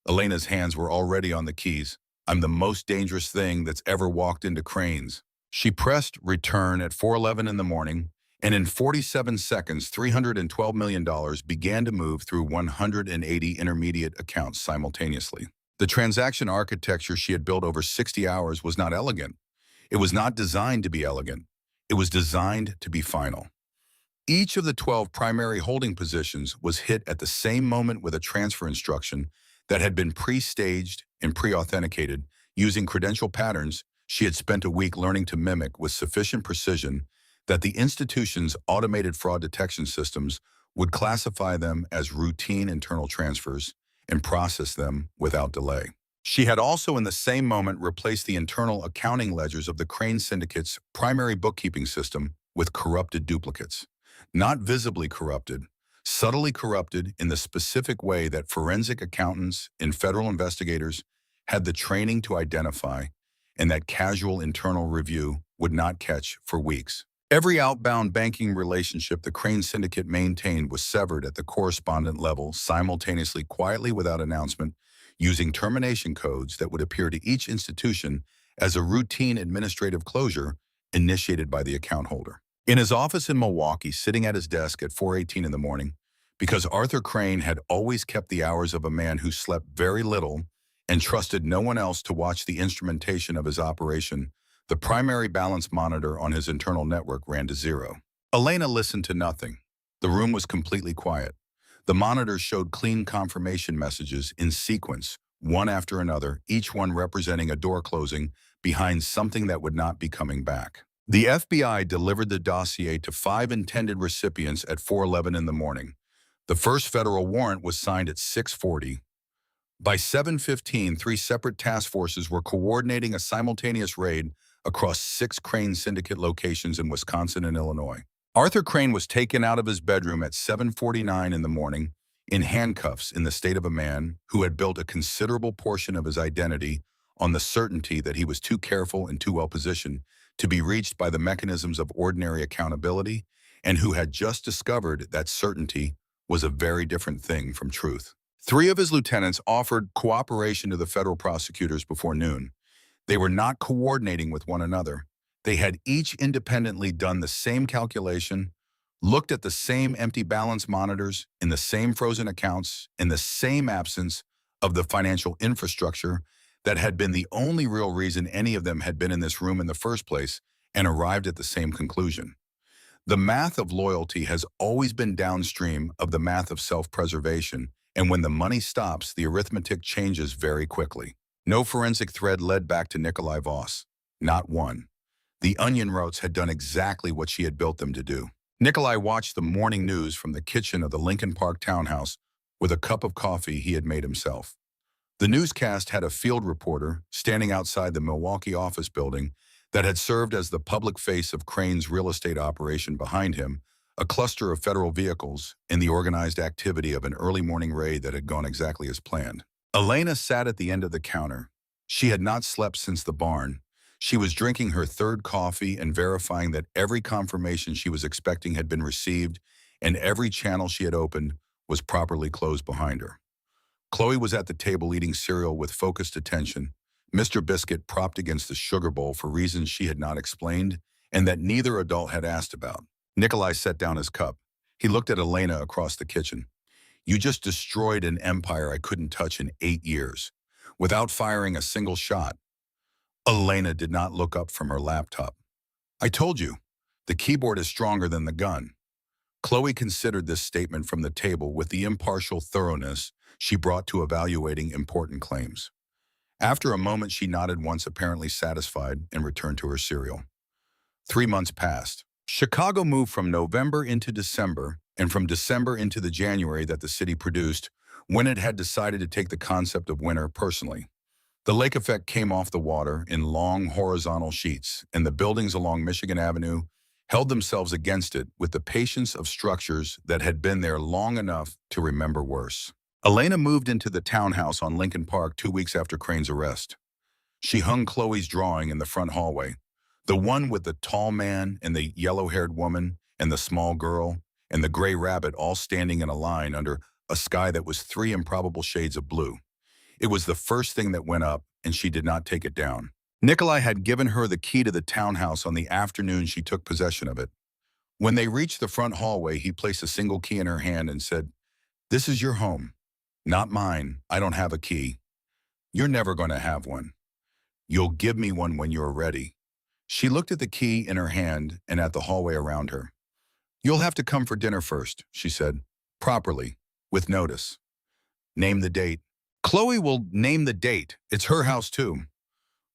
Elena's hands were already on the keys. "I'm the most dangerous thing that's ever walked into Crane's." She pressed return at 4:11 in the morning, and in 47 seconds, $312 million began to move through 180 intermediate accounts simultaneously. The transaction architecture she had built over 60 hours was not elegant. It was not designed to be elegant. It was designed to be final. Each of the 12 primary holding positions was hit at the same moment with a transfer instruction that had been pre-staged and pre-authenticated using credential patterns she had spent a week learning to mimic with sufficient precision that the institution's automated fraud detection systems would classify them as routine internal transfers and process them without delay. She had also in the same moment replaced the internal accounting ledgers of the Crane Syndicate's primary bookkeeping system with corrupted duplicates. Not visibly corrupted, subtly corrupted in the specific way that forensic accountants and federal investigators had the training to identify and that casual internal review would not catch for weeks. Every outbound banking relationship the Crane Syndicate maintained was severed at the correspondent level simultaneously, quietly, without announcement, using termination codes that would appear to each institution as a routine administrative closure initiated by the account holder. In his office in Milwaukee, sitting at his desk at 4:18 in the morning, because Arthur Crane had always kept the hours of a man who slept very little and trusted no one else to watch the instrumentation of his operation, the primary balance monitor on his internal network ran to zero. Elena listened to nothing. The room was completely quiet. The monitors showed clean confirmation messages in sequence, one after another, each one representing a door closing behind something that would not be coming back. The FBI delivered the dossier to 5 intended recipients at 4:11 in the morning. The first federal warrant was signed at 6:40. By 7:15, 3 separate task forces were coordinating a simultaneous raid across 6 Crane Syndicate locations in Wisconsin and Illinois. Arthur Crane was taken out of his bedroom at 7:49 in the morning in handcuffs in the state of a man who had built a considerable portion of his identity on the certainty that he was too careful and too well positioned to be reached by the mechanisms of ordinary accountability, and who had just discovered that certainty was a very different thing from truth. 3 of his lieutenants offered cooperation to the federal prosecutors before noon. They were not coordinating with one another. They had each independently done the same calculation, looked at the same empty balance monitors, in the same frozen accounts, in the same absence of the financial infrastructure that had been the only real reason any of them had been in this room in the first place, and arrived at the same conclusion. The math of loyalty has always been downstream of the math of self-preservation, and when the money stops, the arithmetic changes very quickly. No forensic thread led back to Nikolai Voss. Not one. The onion routes had done exactly what she had built them to do. Nikolai watched the morning news from the kitchen of the Lincoln Park townhouse with a cup of coffee he had made himself. The newscast had a field reporter standing outside the Milwaukee office building that had served as the public face of Crane's real estate operation behind him, a cluster of federal vehicles, in the organized activity of an early morning raid that had gone exactly as planned. Elena sat at the end of the counter. She had not slept since the barn. She was drinking her third coffee and verifying that every confirmation she was expecting had been received and every channel she had opened was properly closed behind her. Chloe was at the table eating cereal with focused attention, Mr. Biscuit propped against the sugar bowl for reasons she had not explained and that neither adult had asked about. Nikolai set down his cup. He looked at Elena across the kitchen. "You just destroyed an empire I couldn't touch in 8 years, without firing a single shot." Elena did not look up from her laptop. "I told you, the keyboard is stronger than the gun." Chloe considered this statement from the table with the impartial thoroughness she brought to evaluating important claims. After a moment, she nodded once, apparently satisfied, and returned to her cereal. 3 months passed. Chicago moved from November into December, and from December into the January that the city produced, when it had decided to take the concept of winter personally. The lake effect came off the water in long horizontal sheets, and the buildings along Michigan Avenue held themselves against it with the patience of structures that had been there long enough to remember worse. Elena moved into the townhouse on Lincoln Park 2 weeks after Crane's arrest. She hung Chloe's drawing in the front hallway, the one with the tall man and the yellow-haired woman and the small girl and the gray rabbit all standing in a line under a sky that was 3 improbable shades of blue. It was the first thing that went up, and she did not take it down. Nikolai had given her the key to the townhouse on the afternoon she took possession of it. When they reached the front hallway, he placed a single key in her hand and said, "This is your home. Not mine. I don't have a key. You're never going to have one. You'll give me one when you're ready." She looked at the key in her hand and at the hallway around her. "You'll have to come for dinner first," she said, "properly, with notice. Name the date." "Chloe will name the date. It's her house too."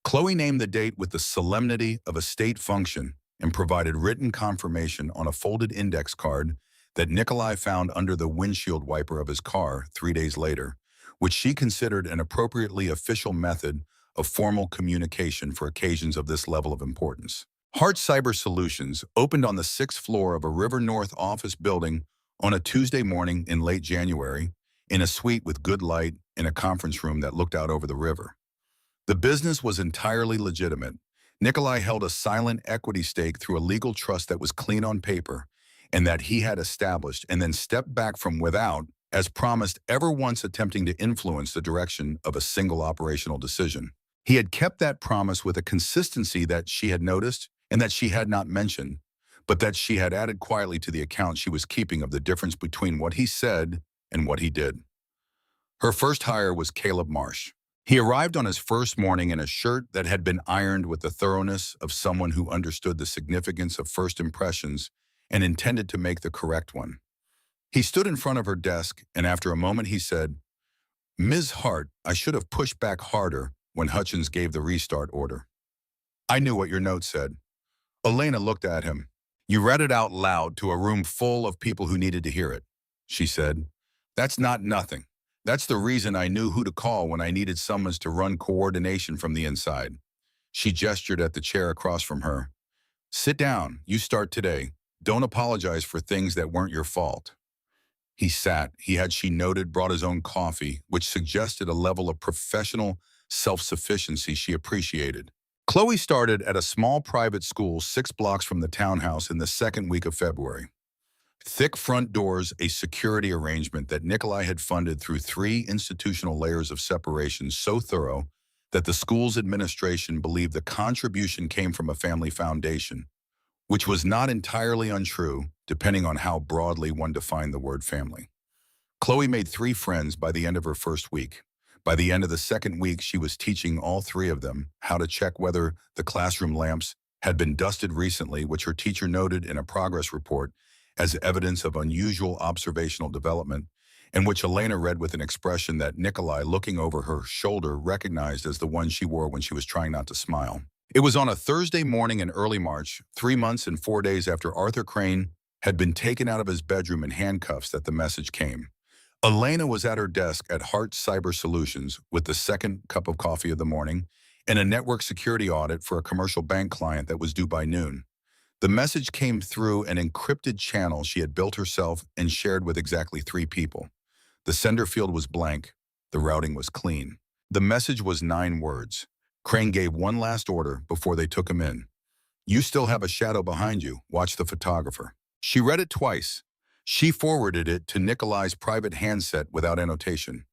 Chloe named the date with the solemnity of a state function and provided written confirmation on a folded index card that Nikolai found under the windshield wiper of his car 3 days later, which she considered an appropriately official method of formal communication for occasions of this level of importance. Hart Cyber Solutions opened on the 6th floor of a River North office building on a Tuesday morning in late January, in a suite with good light in a conference room that looked out over the river. The business was entirely legitimate. Nikolai held a silent equity stake through a legal trust that was clean on paper and that he had established, and then stepped back from without, as promised, ever once attempting to influence the direction of a single operational decision. He had kept that promise with a consistency that she had noticed and that she had not mentioned, but that she had added quietly to the account she was keeping of the difference between what he said and what he did. Her first hire was Caleb Marsh. He arrived on his first morning in a shirt that had been ironed with the thoroughness of someone who understood the significance of first impressions and intended to make the correct one. He stood in front of her desk, and after a moment he said, "Ms. Hart, I should have pushed back harder when Hutchins gave the restart order." "I knew what your note said." Elena looked at him. "You read it out loud to a room full of people who needed to hear it," she said. "That's not nothing. That's the reason I knew who to call when I needed someone to run coordination from the inside." She gestured at the chair across from her. "Sit down. You start today. Don't apologize for things that weren't your fault." He sat. He had, she noted, brought his own coffee, which suggested a level of professional self-sufficiency she appreciated. Chloe started at a small private school 6 blocks from the townhouse in the second week of February. Thick front doors, a security arrangement that Nikolai had funded through 3 institutional layers of separation so thorough that the school's administration believed the contribution came from a family foundation, which was not entirely untrue, depending on how broadly one defined the word family. Chloe made 3 friends by the end of her first week, By the end of the second week, she was teaching all three of them how to check whether the classroom lamps had been dusted recently, which her teacher noted in a progress report as evidence of unusual observational development, and which Elena read with an expression that Nikolai, looking over her shoulder, recognized as the one she wore when she was trying not to smile. It was on a Thursday morning in early March, 3 months and 4 days after Arthur Crane had been taken out of his bedroom in handcuffs, that the message came. Elena was at her desk at Hart Cyber Solutions with the second cup of coffee of the morning and a network security audit for a commercial bank client that was due by noon. The message came through an encrypted channel she had built herself and shared with exactly three people. The sender field was blank. The routing was clean. The message was 9 words. Crane gave one last order before they took him in. "You still have a shadow behind you. Watch the photographer." She read it twice. She forwarded it to Nikolai's private handset without annotation.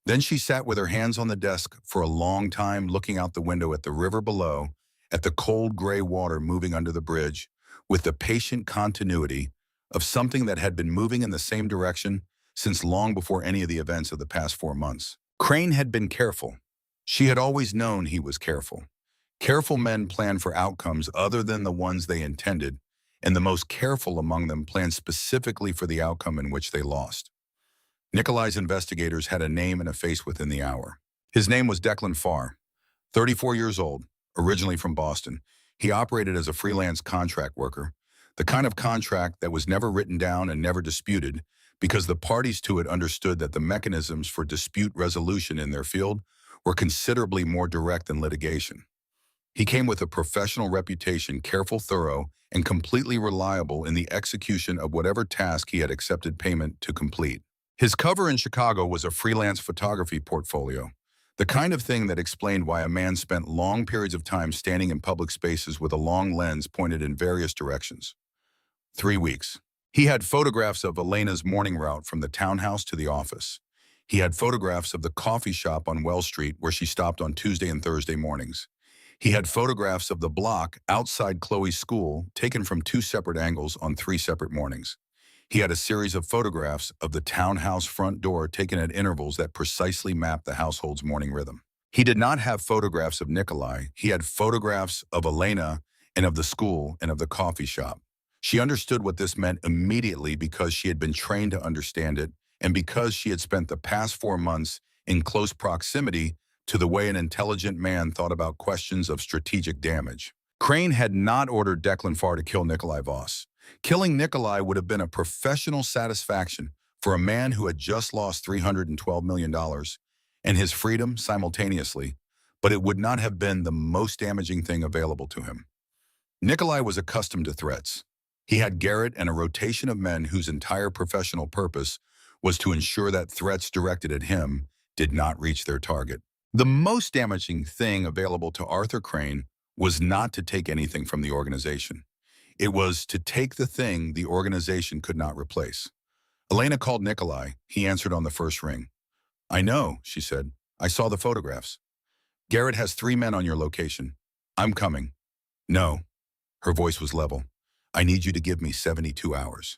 Then she sat with her hands on the desk for a long time, looking out the window at the river below, at the cold gray water moving under the bridge, with the patient continuity of something that had been moving in the same direction since long before any of the events of the past 4 months. Crane had been careful. She had always known he was careful. Careful men plan for outcomes other than the ones they intended, and the most careful among them planned specifically for the outcome in which they lost. Nikolai's investigators had a name and a face within the hour. His name was Declan Farr, 34 years old, originally from Boston. He operated as a freelance contract worker, the kind of contract that was never written down and never disputed, because the parties to it understood that the mechanisms for dispute resolution in their field were considerably more direct than litigation. He came with a professional reputation, careful, thorough, and completely reliable in the execution of whatever task he had accepted payment to complete. His cover in Chicago was a freelance photography portfolio, the kind of thing that explained why a man spent long periods of time standing in public spaces with a long lens pointed in various directions. 3 weeks. He had photographs of Elena's morning route from the townhouse to the office. He had photographs of the coffee shop on Wells Street where she stopped on Tuesday and Thursday mornings. He had photographs of the block outside Chloe's school taken from 2 separate angles on 3 separate mornings. He had a series of photographs of the townhouse front door taken at intervals that precisely mapped the household's morning rhythm. He did not have photographs of Nikolai. He had photographs of Elena and of the school and of the coffee shop. She understood what this meant immediately because she had been trained to understand it and because she had spent the past 4 months in close proximity to the way an intelligent man thought about questions of strategic damage. Crane had not ordered Declan Farr to kill Nikolai Voss. Killing Nikolai would have been a professional satisfaction for a man who had just lost $312 million and his freedom simultaneously, but it would not have been the most damaging thing available to him. Nikolai was accustomed to threats. He had Garrett and a rotation of men whose entire professional purpose was to ensure that threats directed at him did not reach their target. The most damaging thing available to Arthur Crane was not to take anything from the organization. It was to take the thing the organization could not replace. Elena called Nikolai. He answered on the first ring. "I know," she said. "I saw the photographs. Garrett has 3 men on your location. I'm coming." "No." Her voice was level. "I need you to give me 72 hours.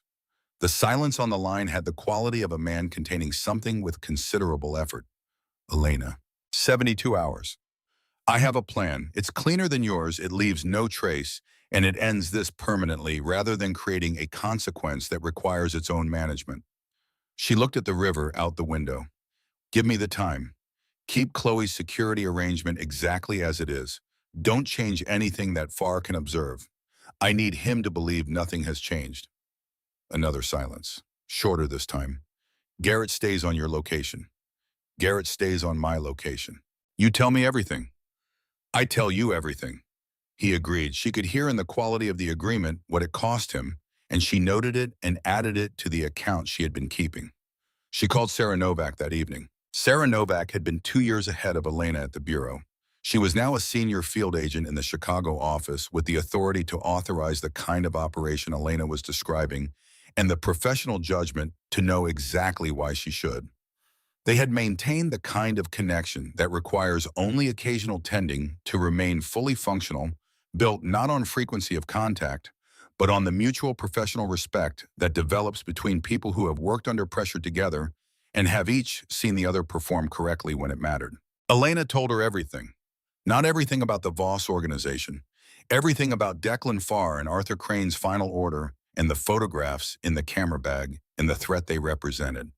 The silence on the line had the quality of a man containing something with considerable effort. "Elena, 72 hours. I have a plan. It's cleaner than yours, it leaves no trace, and it ends this permanently rather than creating a consequence that requires its own management." She looked at the river out the window. "Give me the time. Keep Chloe's security arrangement exactly as it is. Don't change anything that Farr can observe. I need him to believe nothing has changed." Another silence, shorter this time. "Garrett stays on your location. Garrett stays on my location. You tell me everything." "I tell you everything." He agreed. She could hear in the quality of the agreement what it cost him, and she noted it and added it to the account she had been keeping. She called Sarah Novak that evening. Sarah Novak had been 2 years ahead of Elena at the Bureau. She was now a senior field agent in the Chicago office with the authority to authorize the kind of operation Elena was describing and the professional judgment to know exactly why she should. They had maintained the kind of connection that requires only occasional tending to remain fully functional, built not on frequency of contact, but on the mutual professional respect that develops between people who have worked under pressure together and have each seen the other perform correctly when it mattered. Elena told her everything. Not everything about the Voss organization, everything about Declan Farr and Arthur Crane's final order and the photographs in the camera bag and the threat they represented.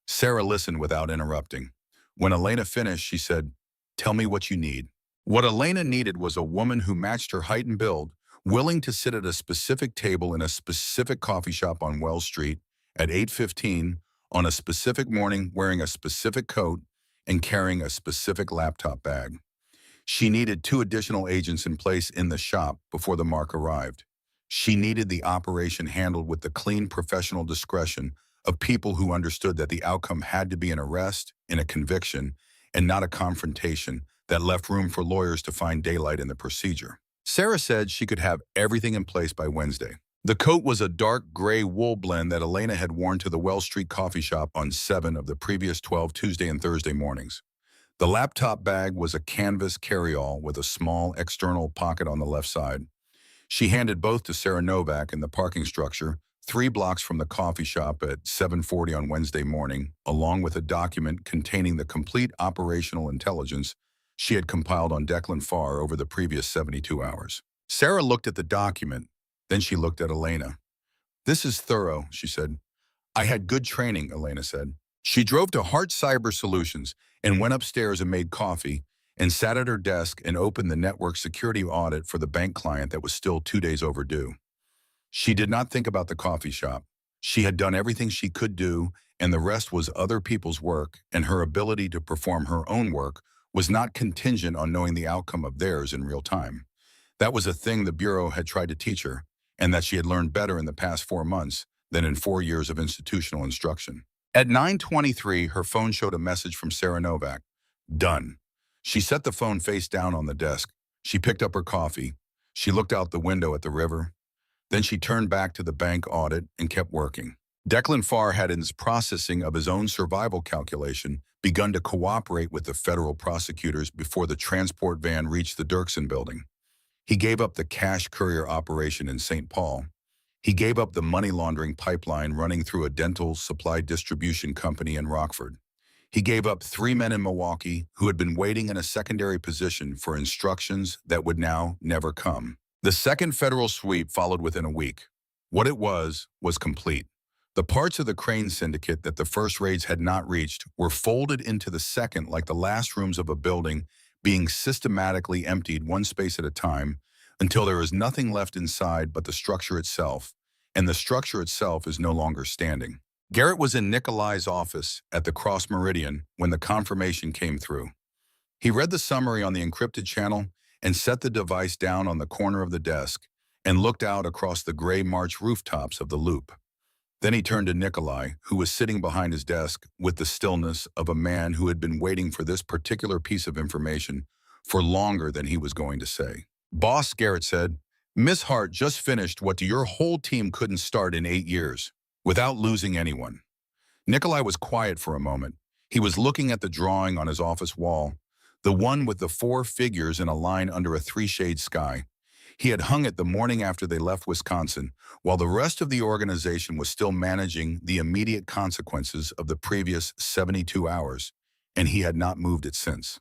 Sarah listened without interrupting. When Elena finished, she said, "Tell me what you need." What Elena needed was a woman who matched her height and build, willing to sit at a specific table in a specific coffee shop on Wells Street at 8:15 on a specific morning, wearing a specific coat and carrying a specific laptop bag. She needed 2 additional agents in place in the shop before the mark arrived. She needed the operation handled with the clean professional discretion of people who understood that the outcome had to be an arrest and a conviction and not a confrontation that left room for lawyers to find daylight in the procedure. Sarah said she could have everything in place by Wednesday. The coat was a dark gray wool blend that Elena had worn to the Wells Street coffee shop on 7 of the previous 12 Tuesday and Thursday mornings. The laptop bag was a canvas carry-all with a small external pocket on the left side. She handed both to Sarah Novak in the parking structure, 3 blocks from the coffee shop at 7:40 on Wednesday morning, along with a document containing the complete operational intelligence she had compiled on Declan Farr over the previous 72 hours. Sarah looked at the document, then she looked at Elena. "This is thorough," she said. "I had good training," Elena said. She drove to Hart Cyber Solutions and went upstairs and made coffee and sat at her desk and opened the network security audit for the bank client that was still 2 days overdue. She did not think about the coffee shop. She had done everything she could do, and the rest was other people's work, and her ability to perform her own work was not contingent on knowing the outcome of theirs in real time. That was a thing the Bureau had tried to teach her, and that she had learned better in the past 4 months than in 4 years of institutional instruction. At 9:23, her phone showed a message from Sarah Novak. Done. She set the phone face down on the desk. She picked up her coffee. She looked out the window at the river. Then she turned back to the bank audit and kept working. Declan Farr had, in his processing of his own survival calculation, begun to cooperate with the federal prosecutors before the transport van reached the Dirksen building. He gave up the cash courier operation in St. Paul. He gave up the money laundering pipeline running through a dental supply distribution company in Rockford. He gave up 3 men in Milwaukee who had been waiting in a secondary position for instructions that would now never come. The second federal sweep followed within a week. What it was complete. The parts of the Crane syndicate that the first raids had not reached were folded into the second like the last rooms of a building, being systematically emptied one space at a time until there is nothing left inside but the structure itself, and the structure itself is no longer standing. Garrett was in Nikolai's office at the Cross Meridian when the confirmation came through. He read the summary on the encrypted channel and set the device down on the corner of the desk and looked out across the gray March rooftops of the Loop. Then he turned to Nikolai, who was sitting behind his desk with the stillness of a man who had been waiting for this particular piece of information for longer than he was going to say. "Boss," Garrett said, "Miss Hart just finished what your whole team couldn't start in 8 years, without losing anyone." Nikolai was quiet for a moment. He was looking at the drawing on his office wall, the one with the 4 figures in a line under a 3-shade sky. He had hung it the morning after they left Wisconsin, while the rest of the organization was still managing the immediate consequences of the previous 72 hours, and he had not moved it since.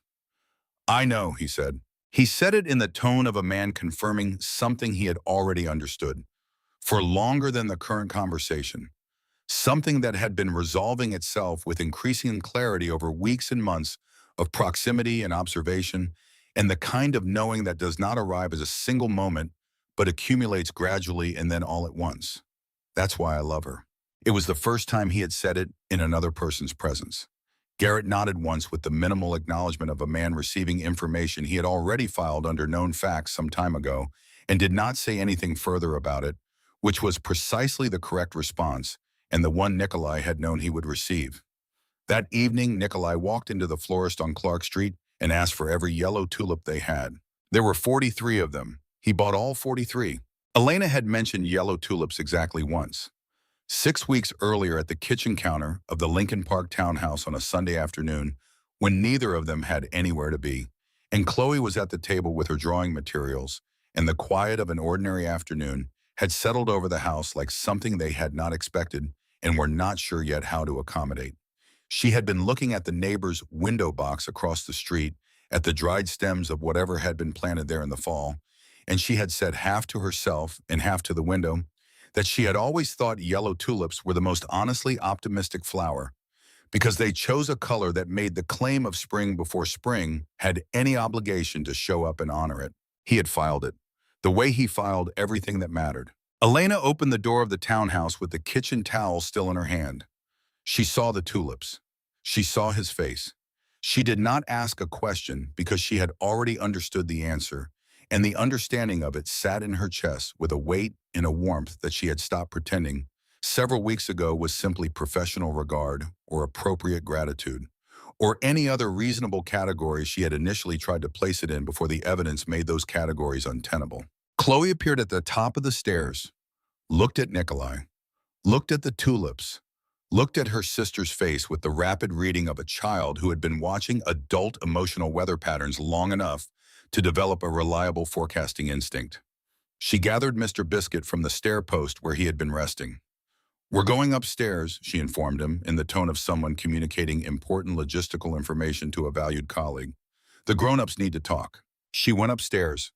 "I know," he said. He said it in the tone of a man confirming something he had already understood, for longer than the current conversation, something that had been resolving itself with increasing clarity over weeks and months of proximity and observation, and the kind of knowing that does not arrive as a single moment, but accumulates gradually and then all at once. "That's why I love her." It was the first time he had said it in another person's presence. Garrett nodded once with the minimal acknowledgement of a man receiving information he had already filed under known facts some time ago, and did not say anything further about it, which was precisely the correct response, and the one Nikolai had known he would receive. That evening, Nikolai walked into the florist on Clark Street and asked for every yellow tulip they had. There were 43 of them. He bought all 43. Elena had mentioned yellow tulips exactly once. 6 weeks earlier at the kitchen counter of the Lincoln Park townhouse on a Sunday afternoon, when neither of them had anywhere to be, and Chloe was at the table with her drawing materials, and the quiet of an ordinary afternoon had settled over the house like something they had not expected and were not sure yet how to accommodate. She had been looking at the neighbor's window box across the street, at the dried stems of whatever had been planted there in the fall, and she had said half to herself and half to the window that she had always thought yellow tulips were the most honestly optimistic flower because they chose a color that made the claim of spring before spring had any obligation to show up and honor it. He had filed it, the way he filed everything that mattered. Elena opened the door of the townhouse with the kitchen towel still in her hand. She saw the tulips. She saw his face. She did not ask a question because she had already understood the answer, and the understanding of it sat in her chest with a weight and a warmth that she had stopped pretending several weeks ago was simply professional regard or appropriate gratitude, or any other reasonable category she had initially tried to place it in before the evidence made those categories untenable. Chloe appeared at the top of the stairs, looked at Nikolai, looked at the tulips, looked at her sister's face with the rapid reading of a child who had been watching adult emotional weather patterns long enough to develop a reliable forecasting instinct. She gathered Mr. Biscuit from the stair post where he had been resting. "We're going upstairs," she informed him in the tone of someone communicating important logistical information to a valued colleague. "The grown-ups need to talk." She went upstairs.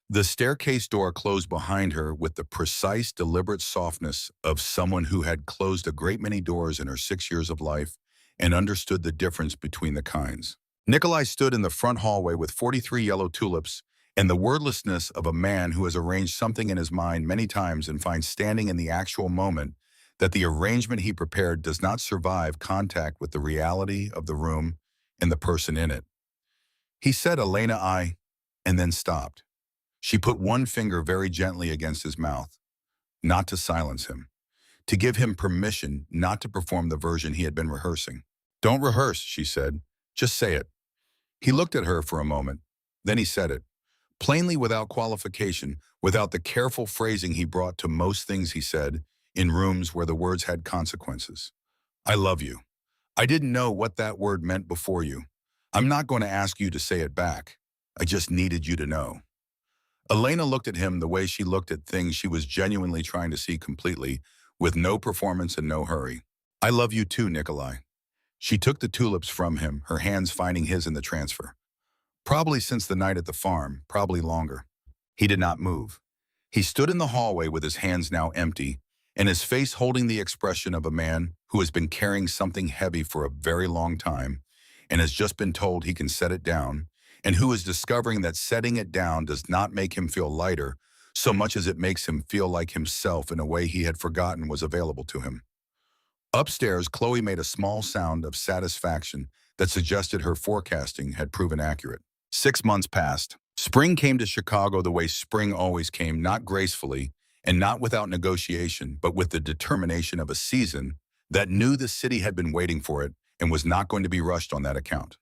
The staircase door closed behind her with the precise, deliberate softness of someone who had closed a great many doors in her 6 years of life and understood the difference between the kinds. Nikolai stood in the front hallway with 43 yellow tulips and the wordlessness of a man who has arranged something in his mind many times and finds standing in the actual moment that the arrangement he prepared does not survive contact with the reality of the room and the person in it. He said, "Elena, and then stopped. She put one finger very gently against his mouth, not to silence him, to give him permission not to perform the version he had been rehearsing. "Don't rehearse," she said. "Just say it." He looked at her for a moment. Then he said it, plainly without qualification, without the careful phrasing he brought to most things he said in rooms where the words had consequences. "I love you. I didn't know what that word meant before you. I'm not going to ask you to say it back. I just needed you to know." Elena looked at him the way she looked at things she was genuinely trying to see completely, with no performance and no hurry. "I love you too, Nikolai." She took the tulips from him, her hands finding his in the transfer. Probably since the night at the farm, probably longer. He did not move. He stood in the hallway with his hands now empty, and his face holding the expression of a man who has been carrying something heavy for a very long time, and has just been told he can set it down, and who is discovering that setting it down does not make him feel lighter so much as it makes him feel like himself in a way he had forgotten was available to him. Upstairs, Chloe made a small sound of satisfaction that suggested her forecasting had proven accurate. 6 months passed. Spring came to Chicago the way spring always came, not gracefully and not without negotiation, but with the determination of a season that knew the city had been waiting for it and was not going to be rushed on that account.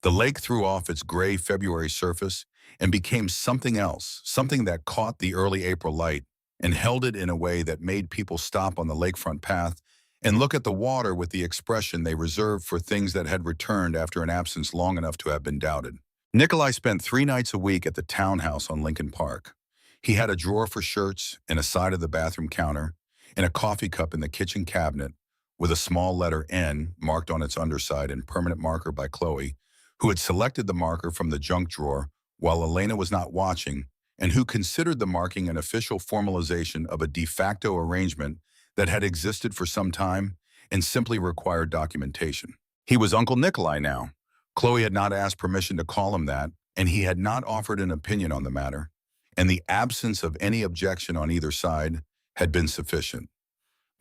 The lake threw off its gray February surface and became something else, something that caught the early April light and held it in a way that made people stop on the lakefront path and look at the water with the expression they reserved for things that had returned after an absence long enough to have been doubted. Nikolai spent 3 nights a week at the townhouse on Lincoln Park. He had a drawer for shirts and a side of the bathroom counter and a coffee cup in the kitchen cabinet with a small letter N marked on its underside in permanent marker by Chloe, who had selected the marker from the junk drawer while Elena was not watching, and who considered the marking an official formalization of a de facto arrangement that had existed for some time and simply required documentation. He was Uncle Nikolai now. Chloe had not asked permission to call him that, and he had not offered an opinion on the matter, and the absence of any objection on either side had been sufficient.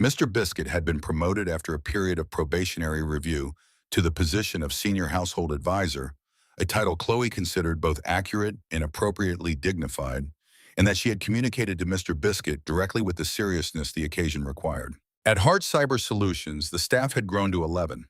Mr. Biscuit had been promoted after a period of probationary review to the position of senior household advisor, a title Chloe considered both accurate and appropriately dignified, and that she had communicated to Mr. Biscuit directly with the seriousness the occasion required. At Heart Cyber Solutions, the staff had grown to 11.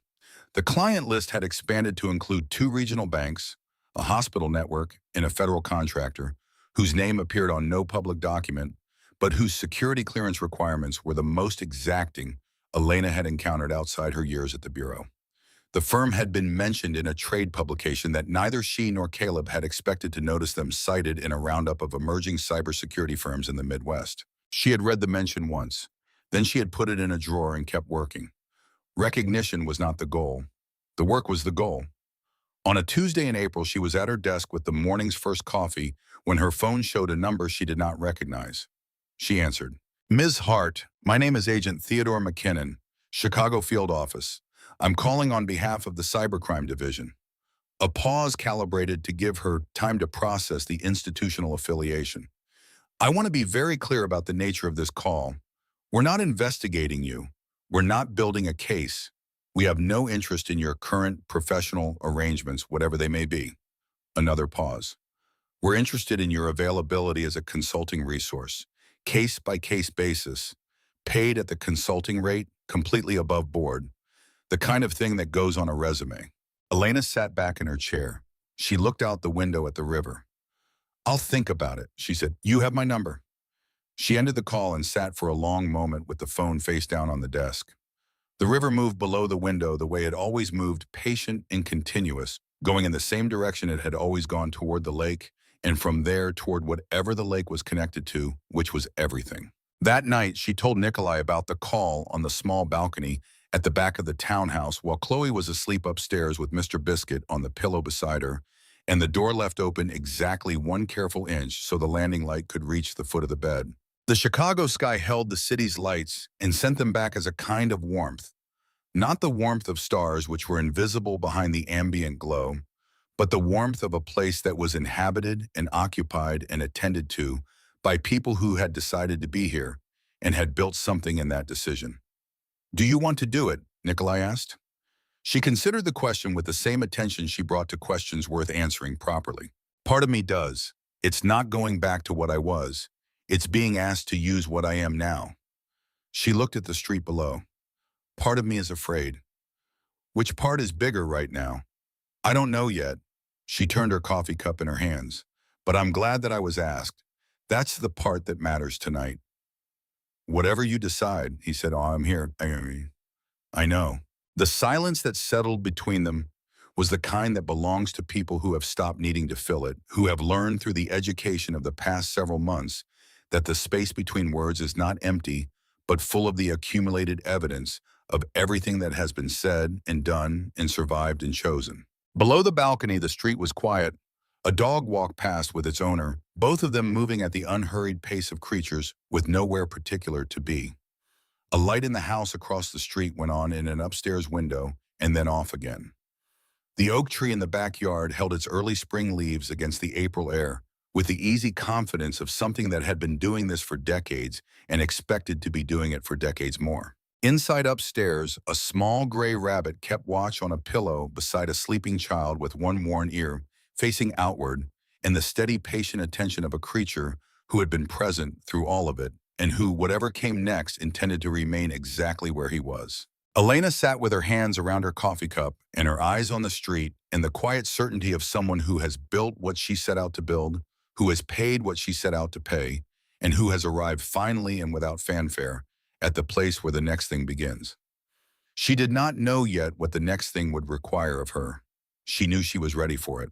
The client list had expanded to include 2 regional banks, a hospital network, and a federal contractor, whose name appeared on no public document, but whose security clearance requirements were the most exacting Elena had encountered outside her years at the Bureau. The firm had been mentioned in a trade publication that neither she nor Caleb had expected to notice them cited in a roundup of emerging cybersecurity firms in the Midwest. She had read the mention once. Then she had put it in a drawer and kept working. Recognition was not the goal. The work was the goal. On a Tuesday in April, she was at her desk with the morning's first coffee when her phone showed a number she did not recognize. She answered, "Ms. Hart, my name is Agent Theodore McKinnon, Chicago Field Office. I'm calling on behalf of the Cybercrime Division." A pause calibrated to give her time to process the institutional affiliation. "I want to be very clear about the nature of this call. We're not investigating you. We're not building a case. We have no interest in your current professional arrangements, whatever they may be." Another pause. "We're interested in your availability as a consulting resource, case-by-case basis, paid at the consulting rate, completely above board, the kind of thing that goes on a resume." Elena sat back in her chair. She looked out the window at the river. "I'll think about it," she said. "You have my number." She ended the call and sat for a long moment with the phone face down on the desk. The river moved below the window the way it always moved, patient and continuous, going in the same direction it had always gone toward the lake, and from there toward whatever the lake was connected to, which was everything. That night, she told Nikolai about the call on the small balcony at the back of the townhouse while Chloe was asleep upstairs with Mr. Biscuit on the pillow beside her, and the door left open exactly one careful inch so the landing light could reach the foot of the bed. The Chicago sky held the city's lights and sent them back as a kind of warmth. Not the warmth of stars which were invisible behind the ambient glow, but the warmth of a place that was inhabited and occupied and attended to by people who had decided to be here and had built something in that decision. "Do you want to do it?" Nikolai asked. She considered the question with the same attention she brought to questions worth answering properly. "Part of me does. It's not going back to what I was. It's being asked to use what I am now." She looked at the street below. "Part of me is afraid." "Which part is bigger right now?" "I don't know yet." She turned her coffee cup in her hands. "But I'm glad that I was asked. That's the part that matters tonight." "Whatever you decide," he said. "Oh, I'm here. I know." The silence that settled between them was the kind that belongs to people who have stopped needing to fill it, who have learned through the education of the past several months that the space between words is not empty, but full of the accumulated evidence of everything that has been said and done and survived and chosen. Below the balcony, the street was quiet. A dog walked past with its owner, both of them moving at the unhurried pace of creatures with nowhere particular to be. A light in the house across the street went on in an upstairs window and then off again. The oak tree in the backyard held its early spring leaves against the April air, with the easy confidence of something that had been doing this for decades and expected to be doing it for decades more. Inside upstairs, a small gray rabbit kept watch on a pillow beside a sleeping child with one worn ear, facing outward, and the steady, patient attention of a creature who had been present through all of it, and who, whatever came next, intended to remain exactly where he was. Elena sat with her hands around her coffee cup and her eyes on the street and the quiet certainty of someone who has built what she set out to build, who has paid what she set out to pay, and who has arrived finally and without fanfare at the place where the next thing begins. She did not know yet what the next thing would require of her. She knew she was ready for it.